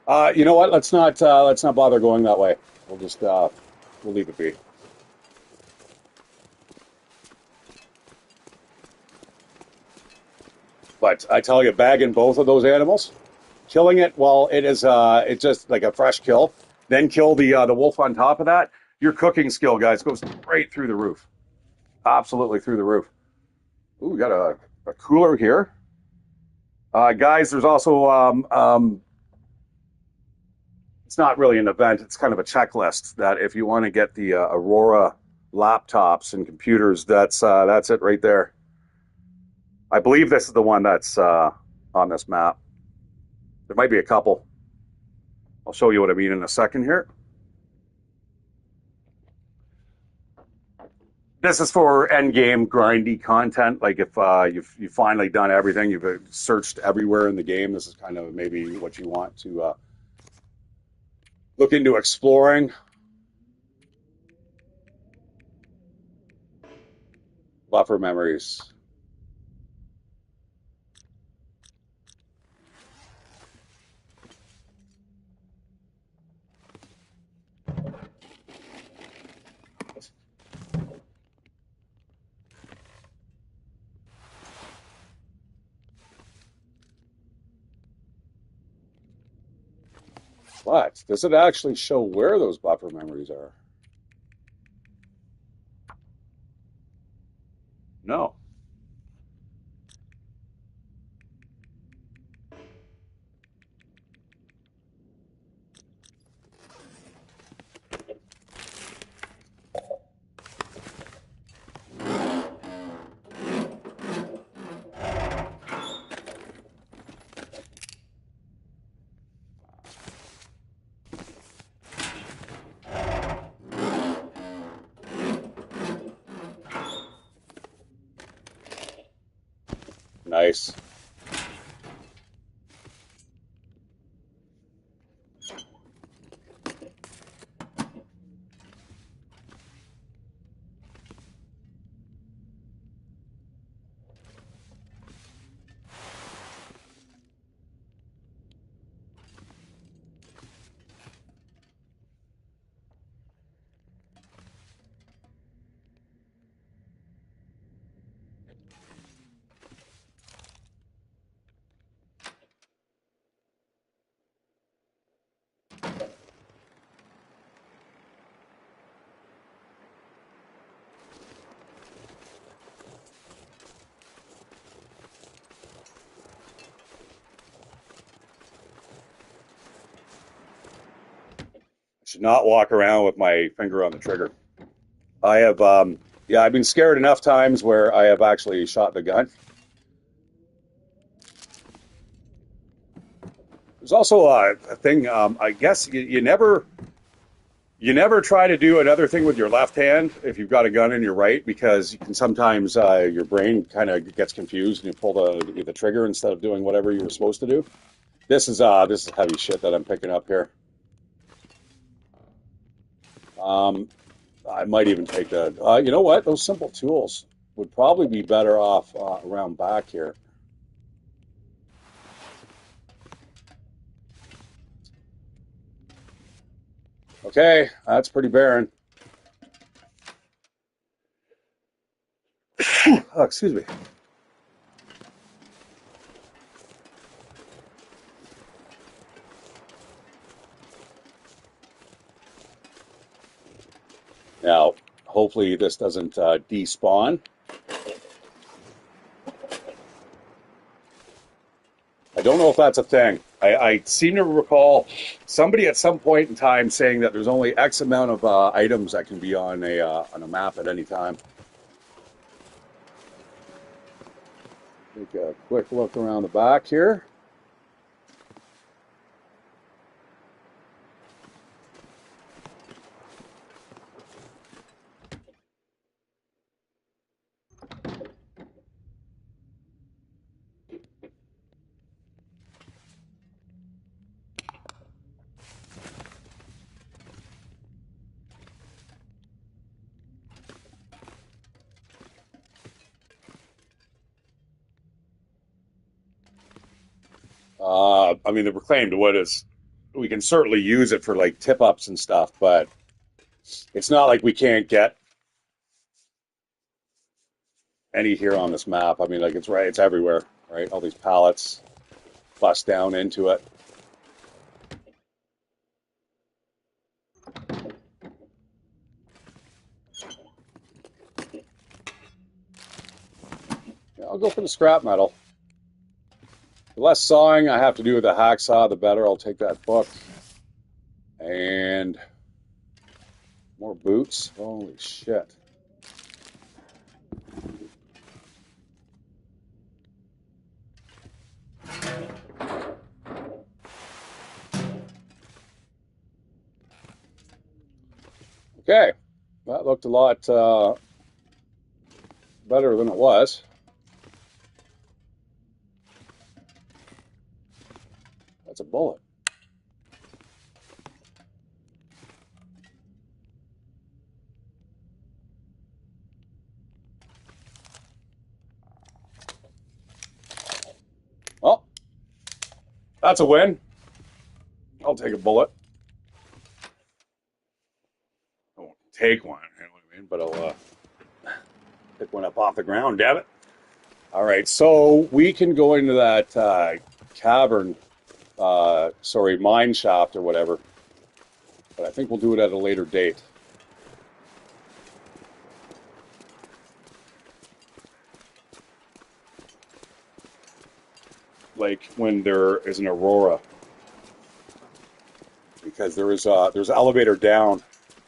[SPEAKER 1] You know what? Let's not bother going that way. We'll just we'll leave it be. But I tell you, bagging both of those animals, killing it while it is it's just like a fresh kill, then kill the wolf on top of that. Your cooking skill, guys, goes right through the roof. Absolutely through the roof. Ooh, we got a cooler here. Guys, there's also it's not really an event. It's kind of a checklist that if you want to get the Aurora laptops and computers, that's it right there. I believe this is the one that's on this map. There might be a couple. I'll show you what I mean in a second here. This is for end game grindy content. Like if you've finally done everything, you've searched everywhere in the game. This is kind of maybe what you want to look into exploring. Buffer memories. But does it actually show where those buffer memories are? No. Nice. Should not walk around with my finger on the trigger. I have, yeah, I've been scared enough times where I have actually shot the gun. There's also a thing. I guess you never try to do another thing with your left hand if you've got a gun in your right, because you can sometimes your brain kind of gets confused and you pull the trigger instead of doing whatever you were supposed to do. This is heavy shit that I'm picking up here. I might even take the. You know what? Those simple tools would probably be better off around back here. Okay, that's pretty barren. Oh, excuse me. Now, hopefully this doesn't despawn. I don't know if that's a thing. I seem to recall somebody at some point in time saying that there's only X amount of items that can be on a map at any time. Take a quick look around the back here. I mean, the reclaimed wood is, we can certainly use it for like tip ups and stuff, but it's not like we can't get any here on this map. I mean, like it's everywhere, right? All these pallets bust down into it. Yeah, I'll go for the scrap metal. The less sawing I have to do with the hacksaw, the better. I'll take that book. And more boots. Holy shit. Okay, that looked a lot better than it was. That's a bullet. Well, that's a win. I'll take a bullet. I won't take one, you know what I mean? But I'll pick one up off the ground, damn it. All right, so we can go into that cavern, sorry, mine shaft or whatever. But I think we'll do it at a later date. Like when there is an aurora, because there's an elevator down,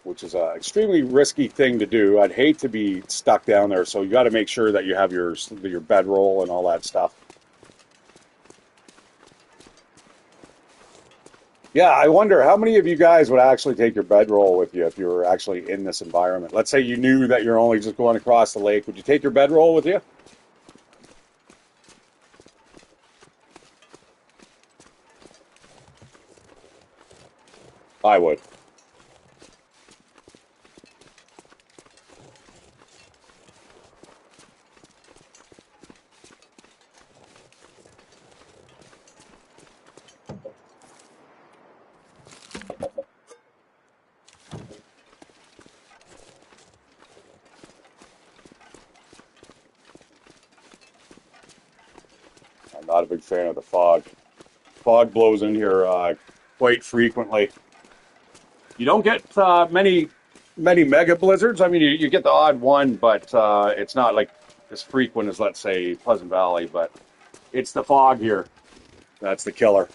[SPEAKER 1] which is an extremely risky thing to do. I'd hate to be stuck down there, so you got to make sure that you have your bedroll and all that stuff. Yeah, I wonder how many of you guys would actually take your bedroll with you if you were actually in this environment. Let's say you knew that you're only just going across the lake. Would you take your bedroll with you? I would. I'm not a big fan of the fog. Fog blows in here quite frequently. You don't get many mega blizzards. I mean, you get the odd one, but it's not like as frequent as, let's say, Pleasant Valley. But it's the fog here that's the killer.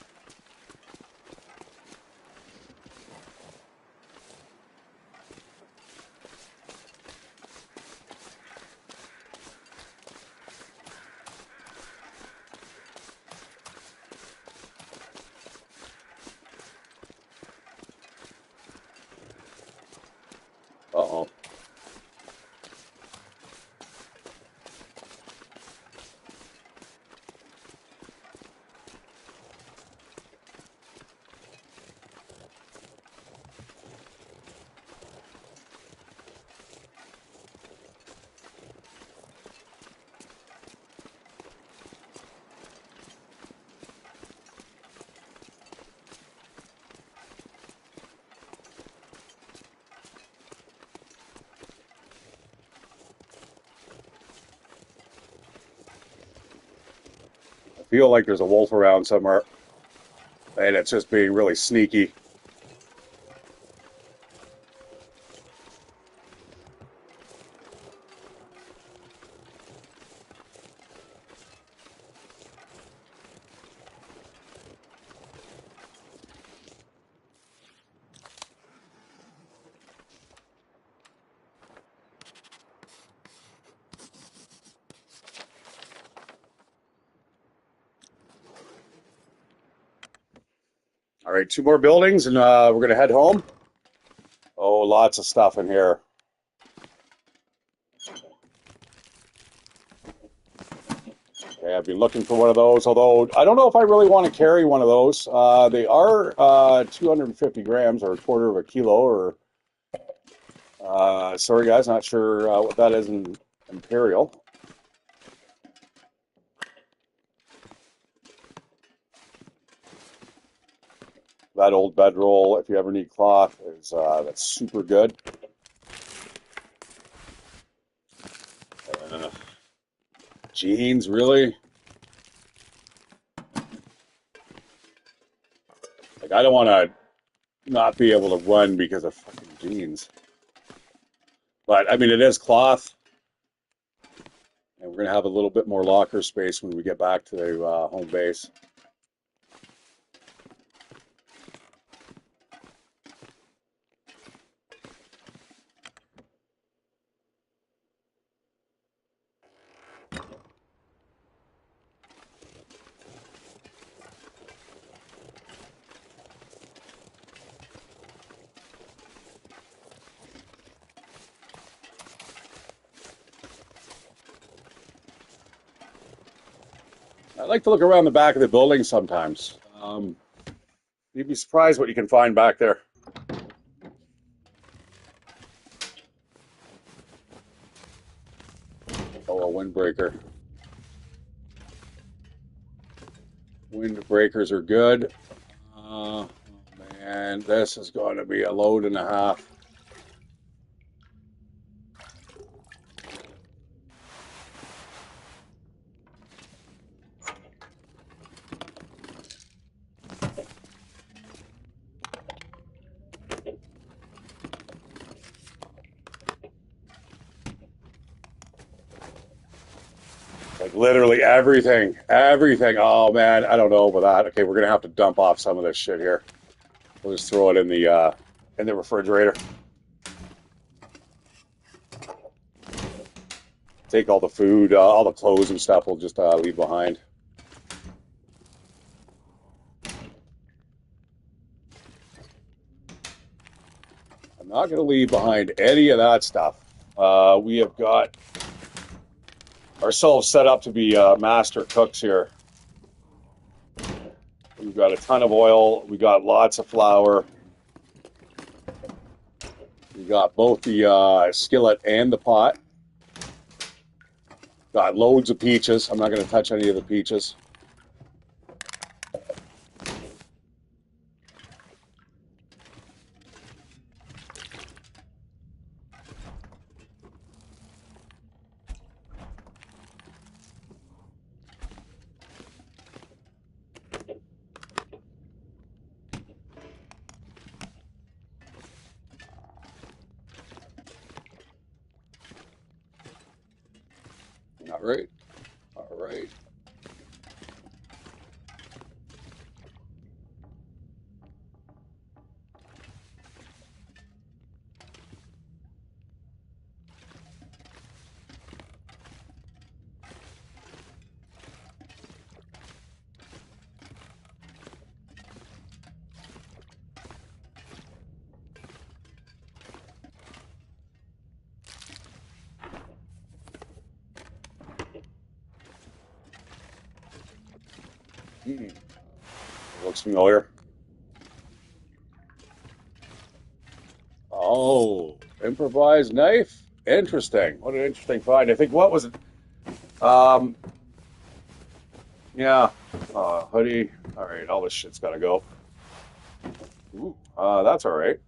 [SPEAKER 1] feel like there's a wolf around somewhere, and it's just being really sneaky. All right, 2 more buildings, and we're gonna head home. Oh, lots of stuff in here. Okay, I've been looking for one of those, although I don't know if I really want to carry one of those. They are 250 grams or a quarter of a kilo, or sorry guys, not sure what that is in imperial. That old bedroll, if you ever need cloth, is that's super good. Uh, Jeans, really? Like, I don't want to not be able to run because of fucking jeans. But I mean, it is cloth, and we're gonna have a little bit more locker space when we get back to the home base. I like to look around the back of the building sometimes. You'd be surprised what you can find back there. Oh, a windbreaker. Windbreakers are good. Oh man, this is going to be a load and a half. Like literally everything, everything. Oh man, I don't know about that. Okay, we're gonna have to dump off some of this shit here. We'll just throw it in the refrigerator. Take all the food, all the clothes and stuff. We'll just leave behind. I'm not gonna leave behind any of that stuff. We have got ourselves set up to be master cooks here. We've got a ton of oil. We got lots of flour. We got both the skillet and the pot. Got loads of peaches. I'm not going to touch any of the peaches. All right. All right. Hmm. Looks familiar. Oh, improvised knife. Interesting. What an interesting find. I think what was it? Um, yeah. Hoodie. All right. All this shit's got to go. Ooh, that's all right.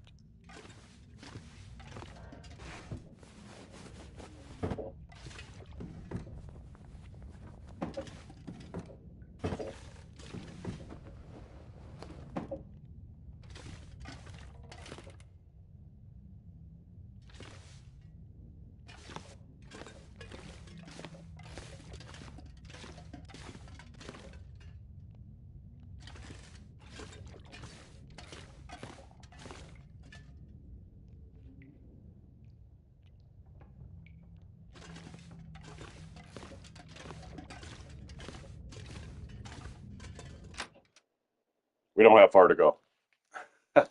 [SPEAKER 1] We don't have far to go.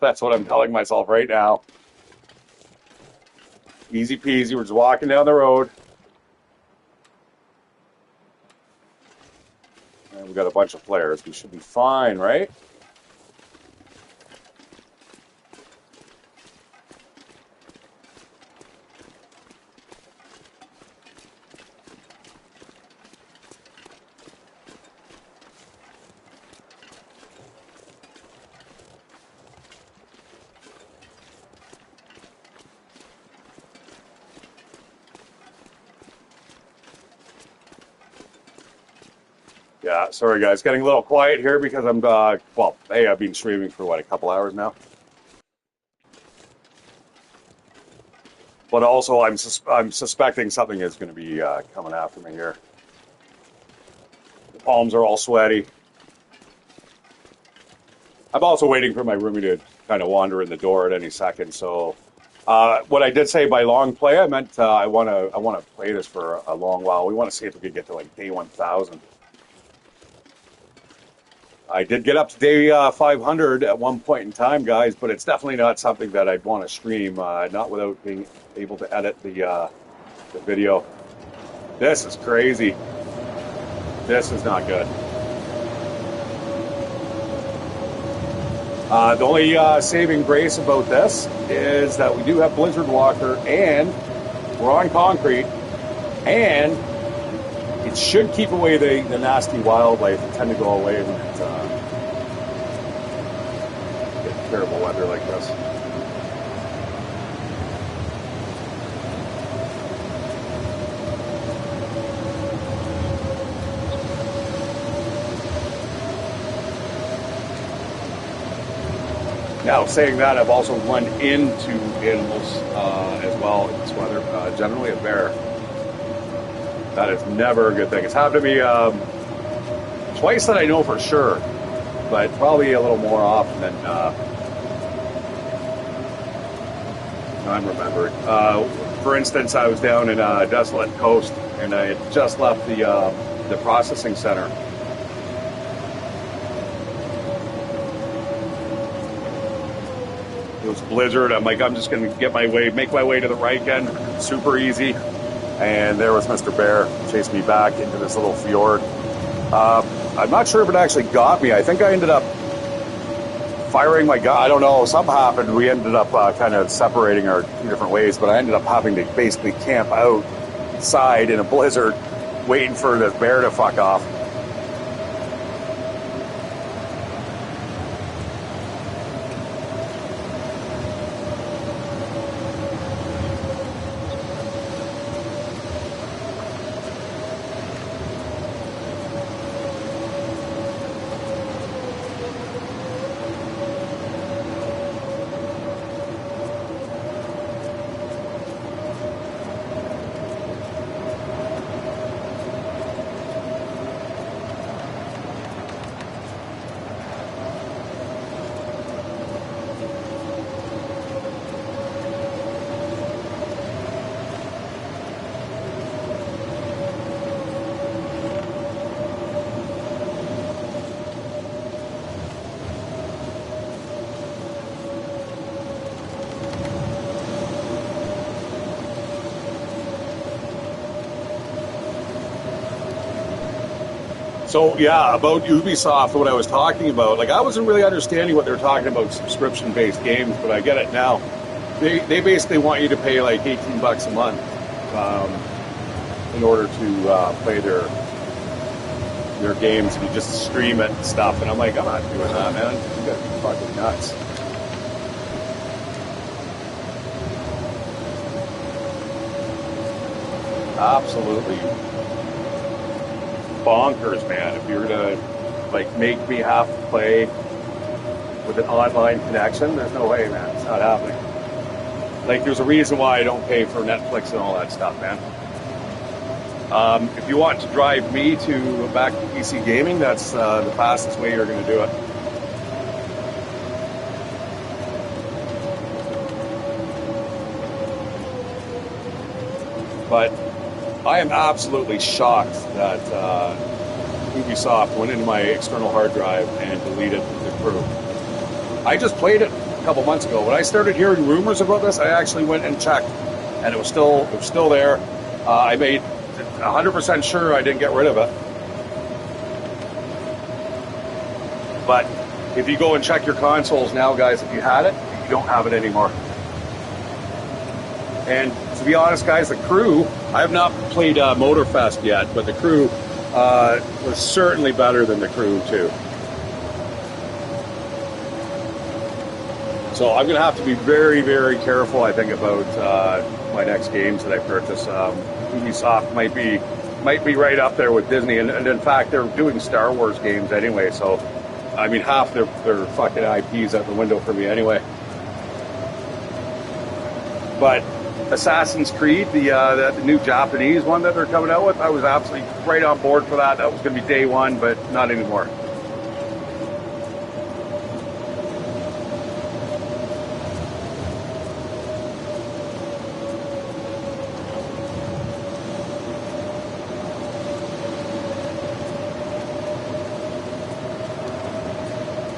[SPEAKER 1] That's what I'm telling myself right now. Easy peasy. We're just walking down the road. And we got a bunch of players. We should be fine, right? Yeah, sorry guys, getting a little quiet here because I'm, well, hey, I've been streaming for what, a couple hours now? But also I'm suspecting something is going to be coming after me here. The palms are all sweaty. I'm also waiting for my roomie to kind of wander in the door at any second. So, what I did say by long play, I meant I want to play this for a long while. We want to see if we could get to like day 1,000. I did get up to day 500 at one point in time, guys, but it's definitely not something that I'd want to stream, not without being able to edit the video. This is crazy. This is not good. The only saving grace about this is that we do have Blizzard Walker, and we're on concrete, and it should keep away the nasty wildlife that tend to go away when it's get terrible weather like this. Now, saying that, I've also run into animals as well in this weather, generally a bear. That is never a good thing. It's happened to me twice that I know for sure, but probably a little more often than I'm remembering. For instance, I was down in Desolate Coast, and I had just left the processing center. It was blizzard. I'm like, I'm just going to make my way to the right again, super easy. And there was Mr. Bear, chased me back into this little fjord. I'm not sure if it actually got me. I think I ended up firing my gun. I don't know, something happened. We ended up kind of separating our two different ways, but I ended up having to basically camp outside in a blizzard, waiting for this bear to fuck off. So yeah, about Ubisoft, what I was talking about, like I wasn't really understanding what they were talking about subscription-based games, but I get it now. They basically want you to pay like $18 a month in order to play their games, and you just stream it and stuff. And I'm like, I'm not doing that, man. You gotta be fucking nuts. Absolutely bonkers, man. If you were to like make me have to play with an online connection, there's no way, man. It's not happening. Like, there's a reason why I don't pay for Netflix and all that stuff, man. If you want to drive me to back to PC gaming, that's the fastest way you're going to do it. But I am absolutely shocked that Ubisoft went into my external hard drive and deleted the crew. I just played it a couple months ago. When I started hearing rumors about this, I actually went and checked, and it was still there. I made 100% sure I didn't get rid of it. But if you go and check your consoles now, guys, if you had it, you don't have it anymore. And to be honest, guys, the crew, I have not played Motorfest yet, but the crew was certainly better than the crew 2. So I'm going to have to be very, very careful, I think, about my next games that I purchase. Ubisoft might be right up there with Disney, and in fact, they're doing Star Wars games anyway. So, I mean, half their fucking IPs out the window for me anyway. But Assassin's Creed, the new Japanese one that they're coming out with, I was absolutely right on board for that. That was going to be day one, but not anymore.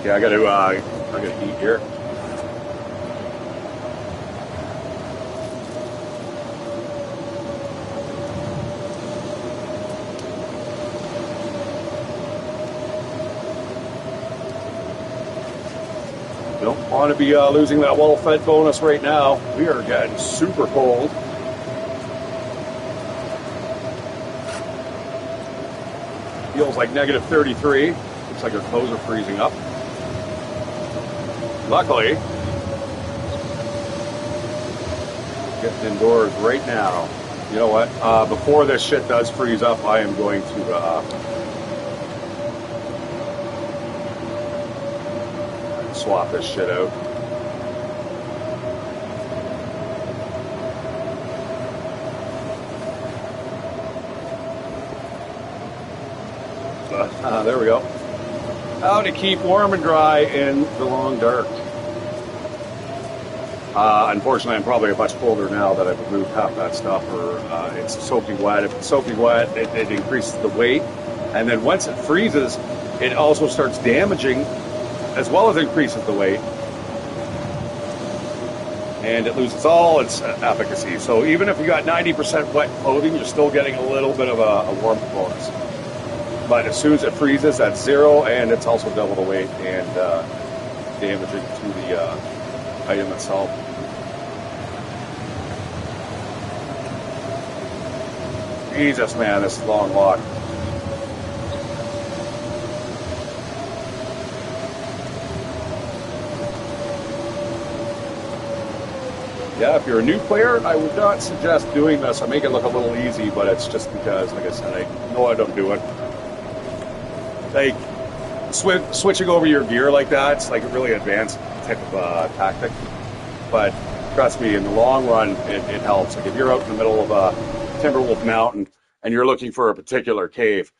[SPEAKER 1] Yeah, I got to eat here. Don't want to be losing that well-fed bonus right now. We are getting super cold. Feels like negative 33. Looks like our clothes are freezing up. Luckily, getting indoors right now. You know what? Before this shit does freeze up, I am going to swap this shit out. There we go. How to keep warm and dry in the long dark. Unfortunately, I'm probably much colder now that I've removed half that stuff, or it's soaking wet. If it's soaking wet, it increases the weight. And then once it freezes, it also starts damaging as well as increases the weight. And it loses all its efficacy. So even if you got 90% wet clothing, you're still getting a little bit of a warmth bonus. But as soon as it freezes, that's zero, and it's also double the weight and damaging to the item itself. Jesus, man, this long walk. Yeah, if you're a new player, I would not suggest doing this. I make it look a little easy, but it's just because, like I said, I know what I'm doing. Like, switching over your gear like that, it's like a really advanced type of tactic. But trust me, in the long run, it helps. Like if you're out in the middle of a Timberwolf Mountain and you're looking for a particular cave,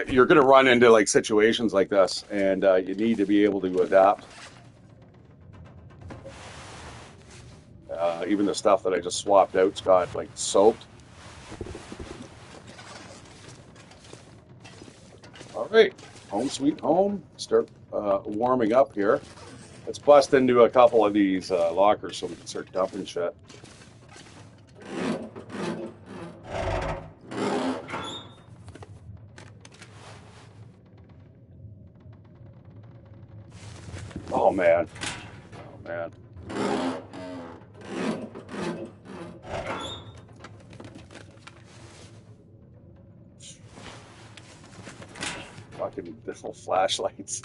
[SPEAKER 1] you're going to run into like situations like this, and you need to be able to adapt. Even the stuff that I just swapped out's got like soaked. All right, home sweet home. Start warming up here. Let's bust into a couple of these lockers so we can start dumping shit. Oh man. Oh man. Fucking little flashlights.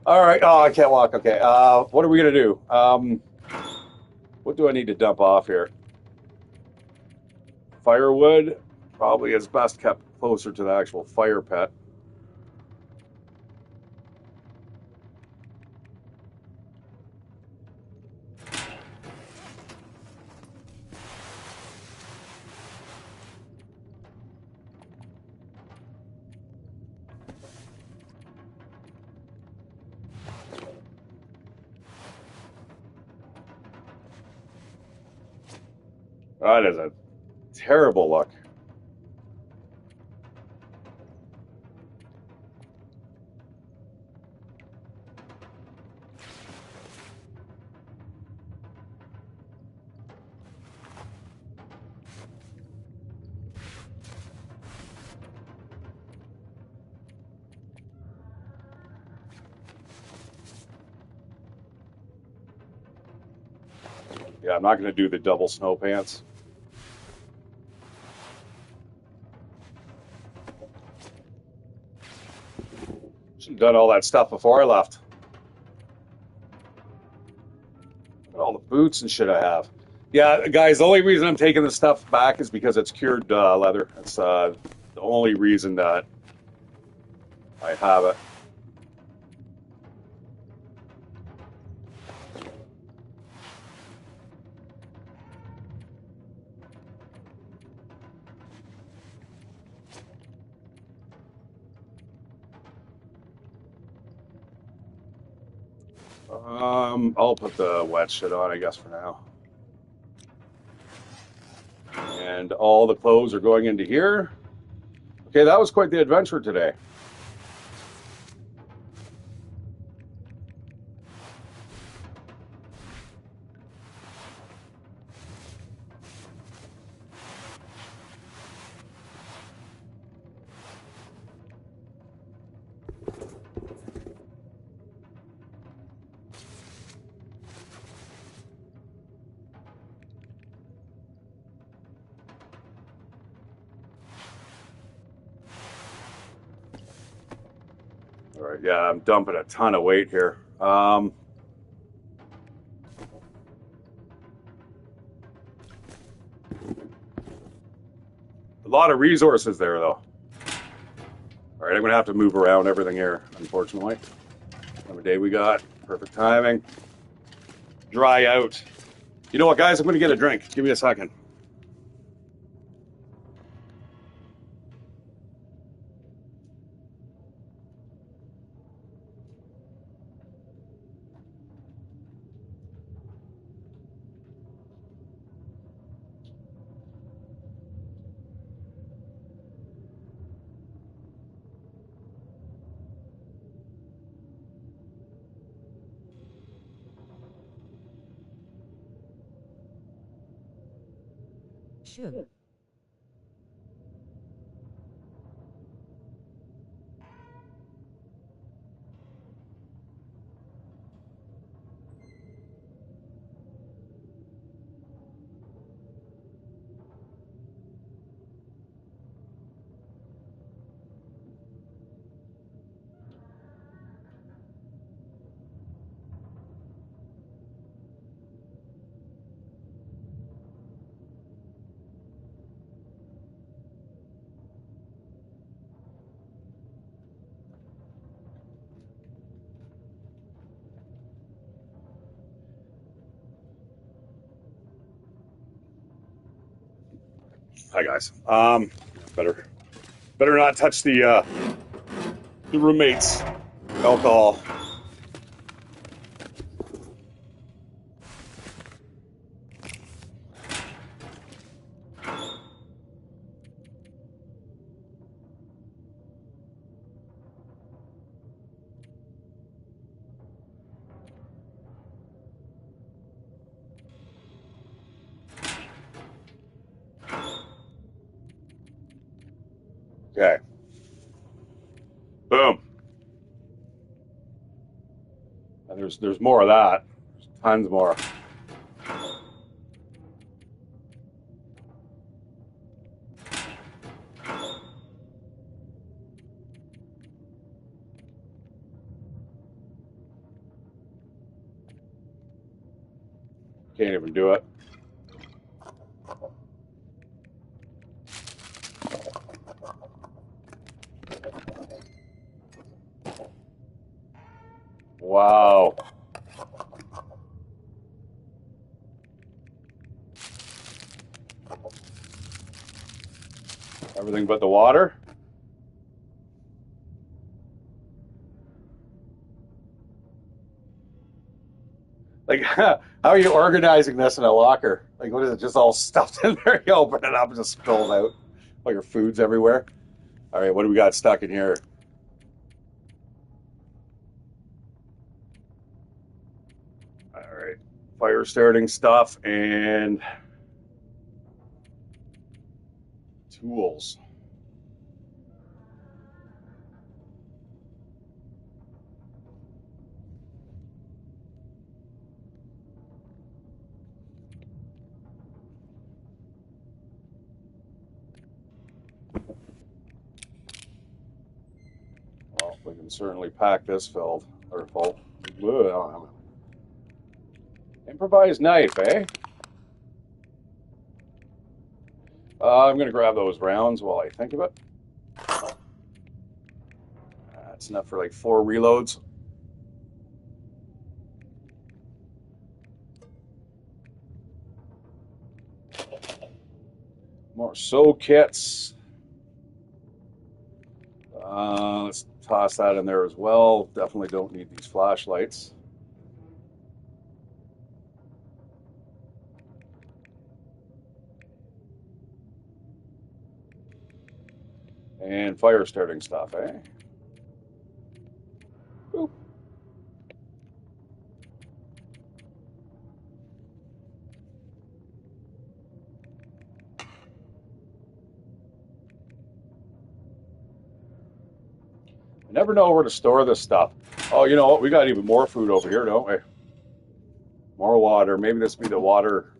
[SPEAKER 1] All right. Oh, I can't walk. Okay. What are we gonna do? What do I need to dump off here? Firewood probably is best kept closer to the actual fire pit. That is a terrible look. Yeah, I'm not going to do the double snow pants. Should have done all that stuff before I left. All the boots and shit I have. Yeah, guys, the only reason I'm taking the stuff back is because it's cured leather. That's the only reason that I have it. I'll put the wet shit on, I guess, for now. And all the clothes are going into here. Okay, that was quite the adventure today. All right, yeah, I'm dumping a ton of weight here. A lot of resources there, though. All right, I'm gonna have to move around everything here, unfortunately. Another day we got. Perfect timing. Dry out. You know what, guys? I'm gonna get a drink. Give me a second.
[SPEAKER 2] Sure.
[SPEAKER 1] Hi, guys. Better not touch the roommate's alcohol. Okay. Boom. And there's more of that. There's tons more. Can't even do it. Wow. Everything but the water. Like, how are you organizing this in a locker? Like, what is it? Just all stuffed in there? You open it up and just spills out. All your food's everywhere. All right, what do we got stuck in here? All right, fire starting stuff and tools. We can certainly pack this filled or full. Whoa. Improvised knife, eh? I'm going to grab those rounds while I think of it. That's enough for like 4 reloads. More sew kits. Let's toss that in there as well. Definitely don't need these flashlights. And fire starting stuff, eh? Boop. I never know where to store this stuff. Oh, you know what? We got even more food over here, don't we? More water. Maybe this will be the water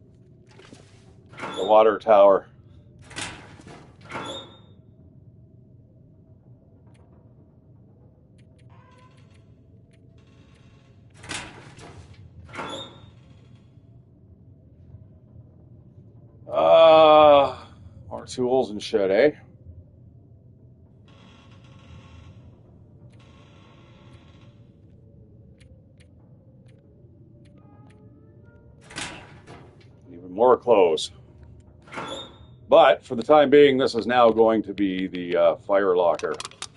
[SPEAKER 1] tower. More tools and shit, eh? Even more clothes. But for the time being, this is now going to be the fire locker. If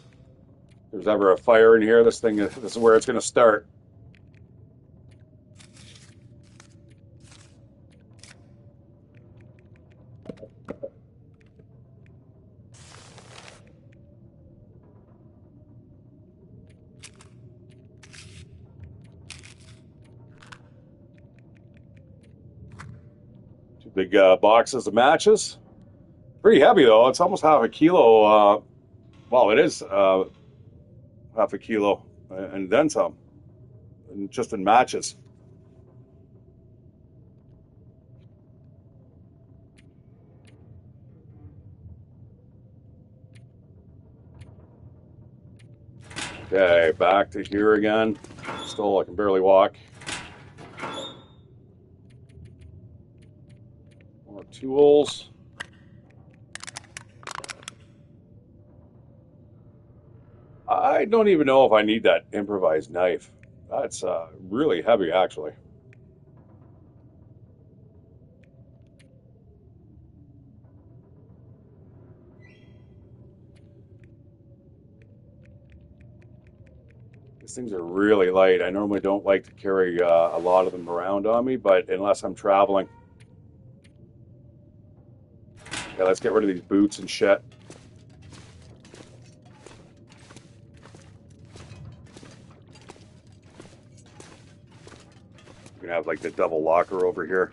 [SPEAKER 1] there's ever a fire in here, this is where it's going to start. Two big boxes of matches. Pretty heavy though. It's almost half a kilo. Well, it is half a kilo and then some, and just in matches. Okay, back to here again. Still, I can barely walk. More tools. I don't even know if I need that improvised knife. That's really heavy, actually. These things are really light. I normally don't like to carry a lot of them around on me, but unless I'm traveling. Yeah, let's get rid of these boots and shit. We're gonna have like the double locker over here.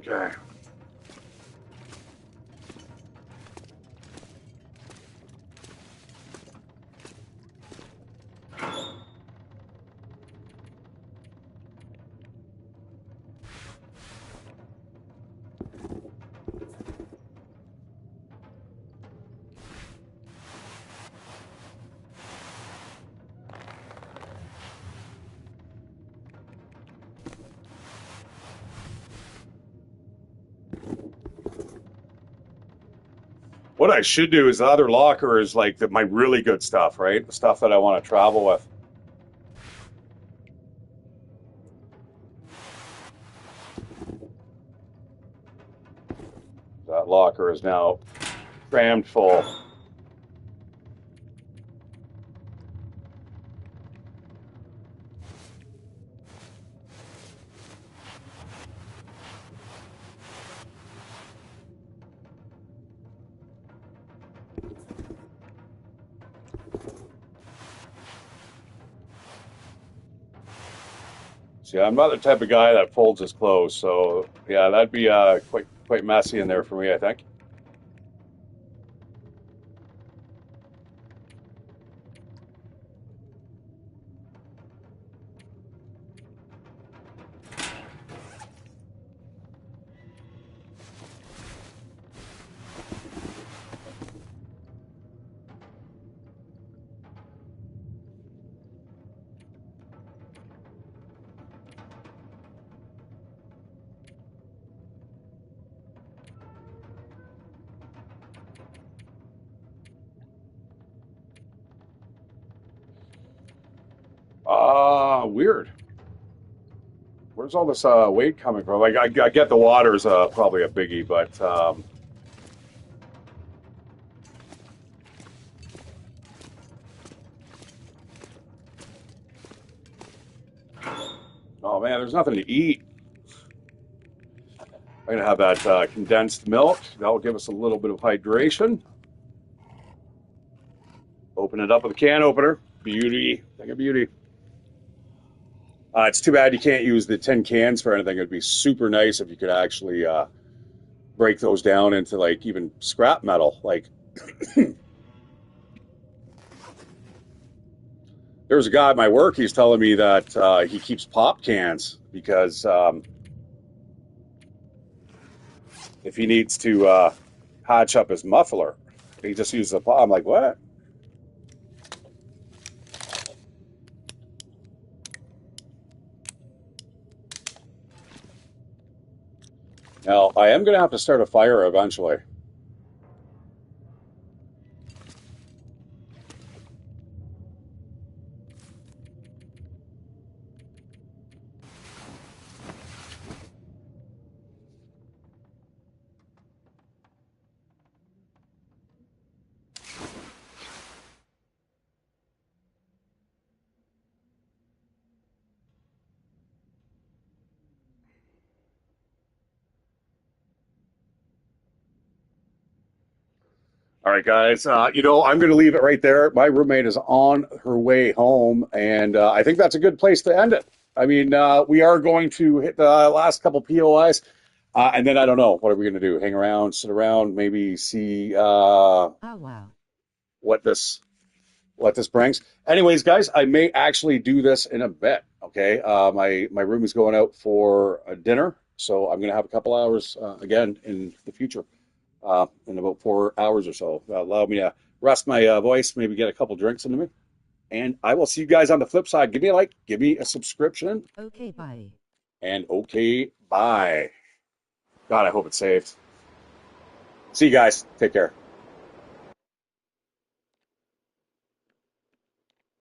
[SPEAKER 1] Okay. What I should do is the other locker is like my really good stuff, right? The stuff that I want to travel with. That locker is now crammed full. See, I'm not the type of guy that folds his clothes, so yeah, that'd be quite messy in there for me, I think. Weird. Where's all this weight coming from? Like, I get the water's probably a biggie, but oh man, there's nothing to eat. I'm gonna have that condensed milk. That will give us a little bit of hydration. Open it up with a can opener. Beauty, thing of beauty. It's too bad you can't use the tin cans for anything. It'd be super nice if you could actually break those down into like even scrap metal. Like there's a guy at my work. He's telling me that he keeps pop cans because if he needs to patch up his muffler, he just uses a pop. I'm like, what? Now I am going to have to start a fire eventually. All right, guys. I'm going to leave it right there. My roommate is on her way home, and I think that's a good place to end it. I mean, we are going to hit the last couple POIs, and then I don't know. What are we going to do? Hang around, sit around, maybe see
[SPEAKER 2] Oh wow.
[SPEAKER 1] what this brings. Anyways, guys, I may actually do this in a bit. Okay, my room is going out for a dinner, so I'm going to have a couple hours again in the future. In about 4 hours or so. Allow me to rest my voice, maybe get a couple drinks into me. And I will see you guys on the flip side. Give me a like, give me a subscription,
[SPEAKER 2] Okay, bye.
[SPEAKER 1] and okay, bye. God, I hope it's saved. See you guys. Take care.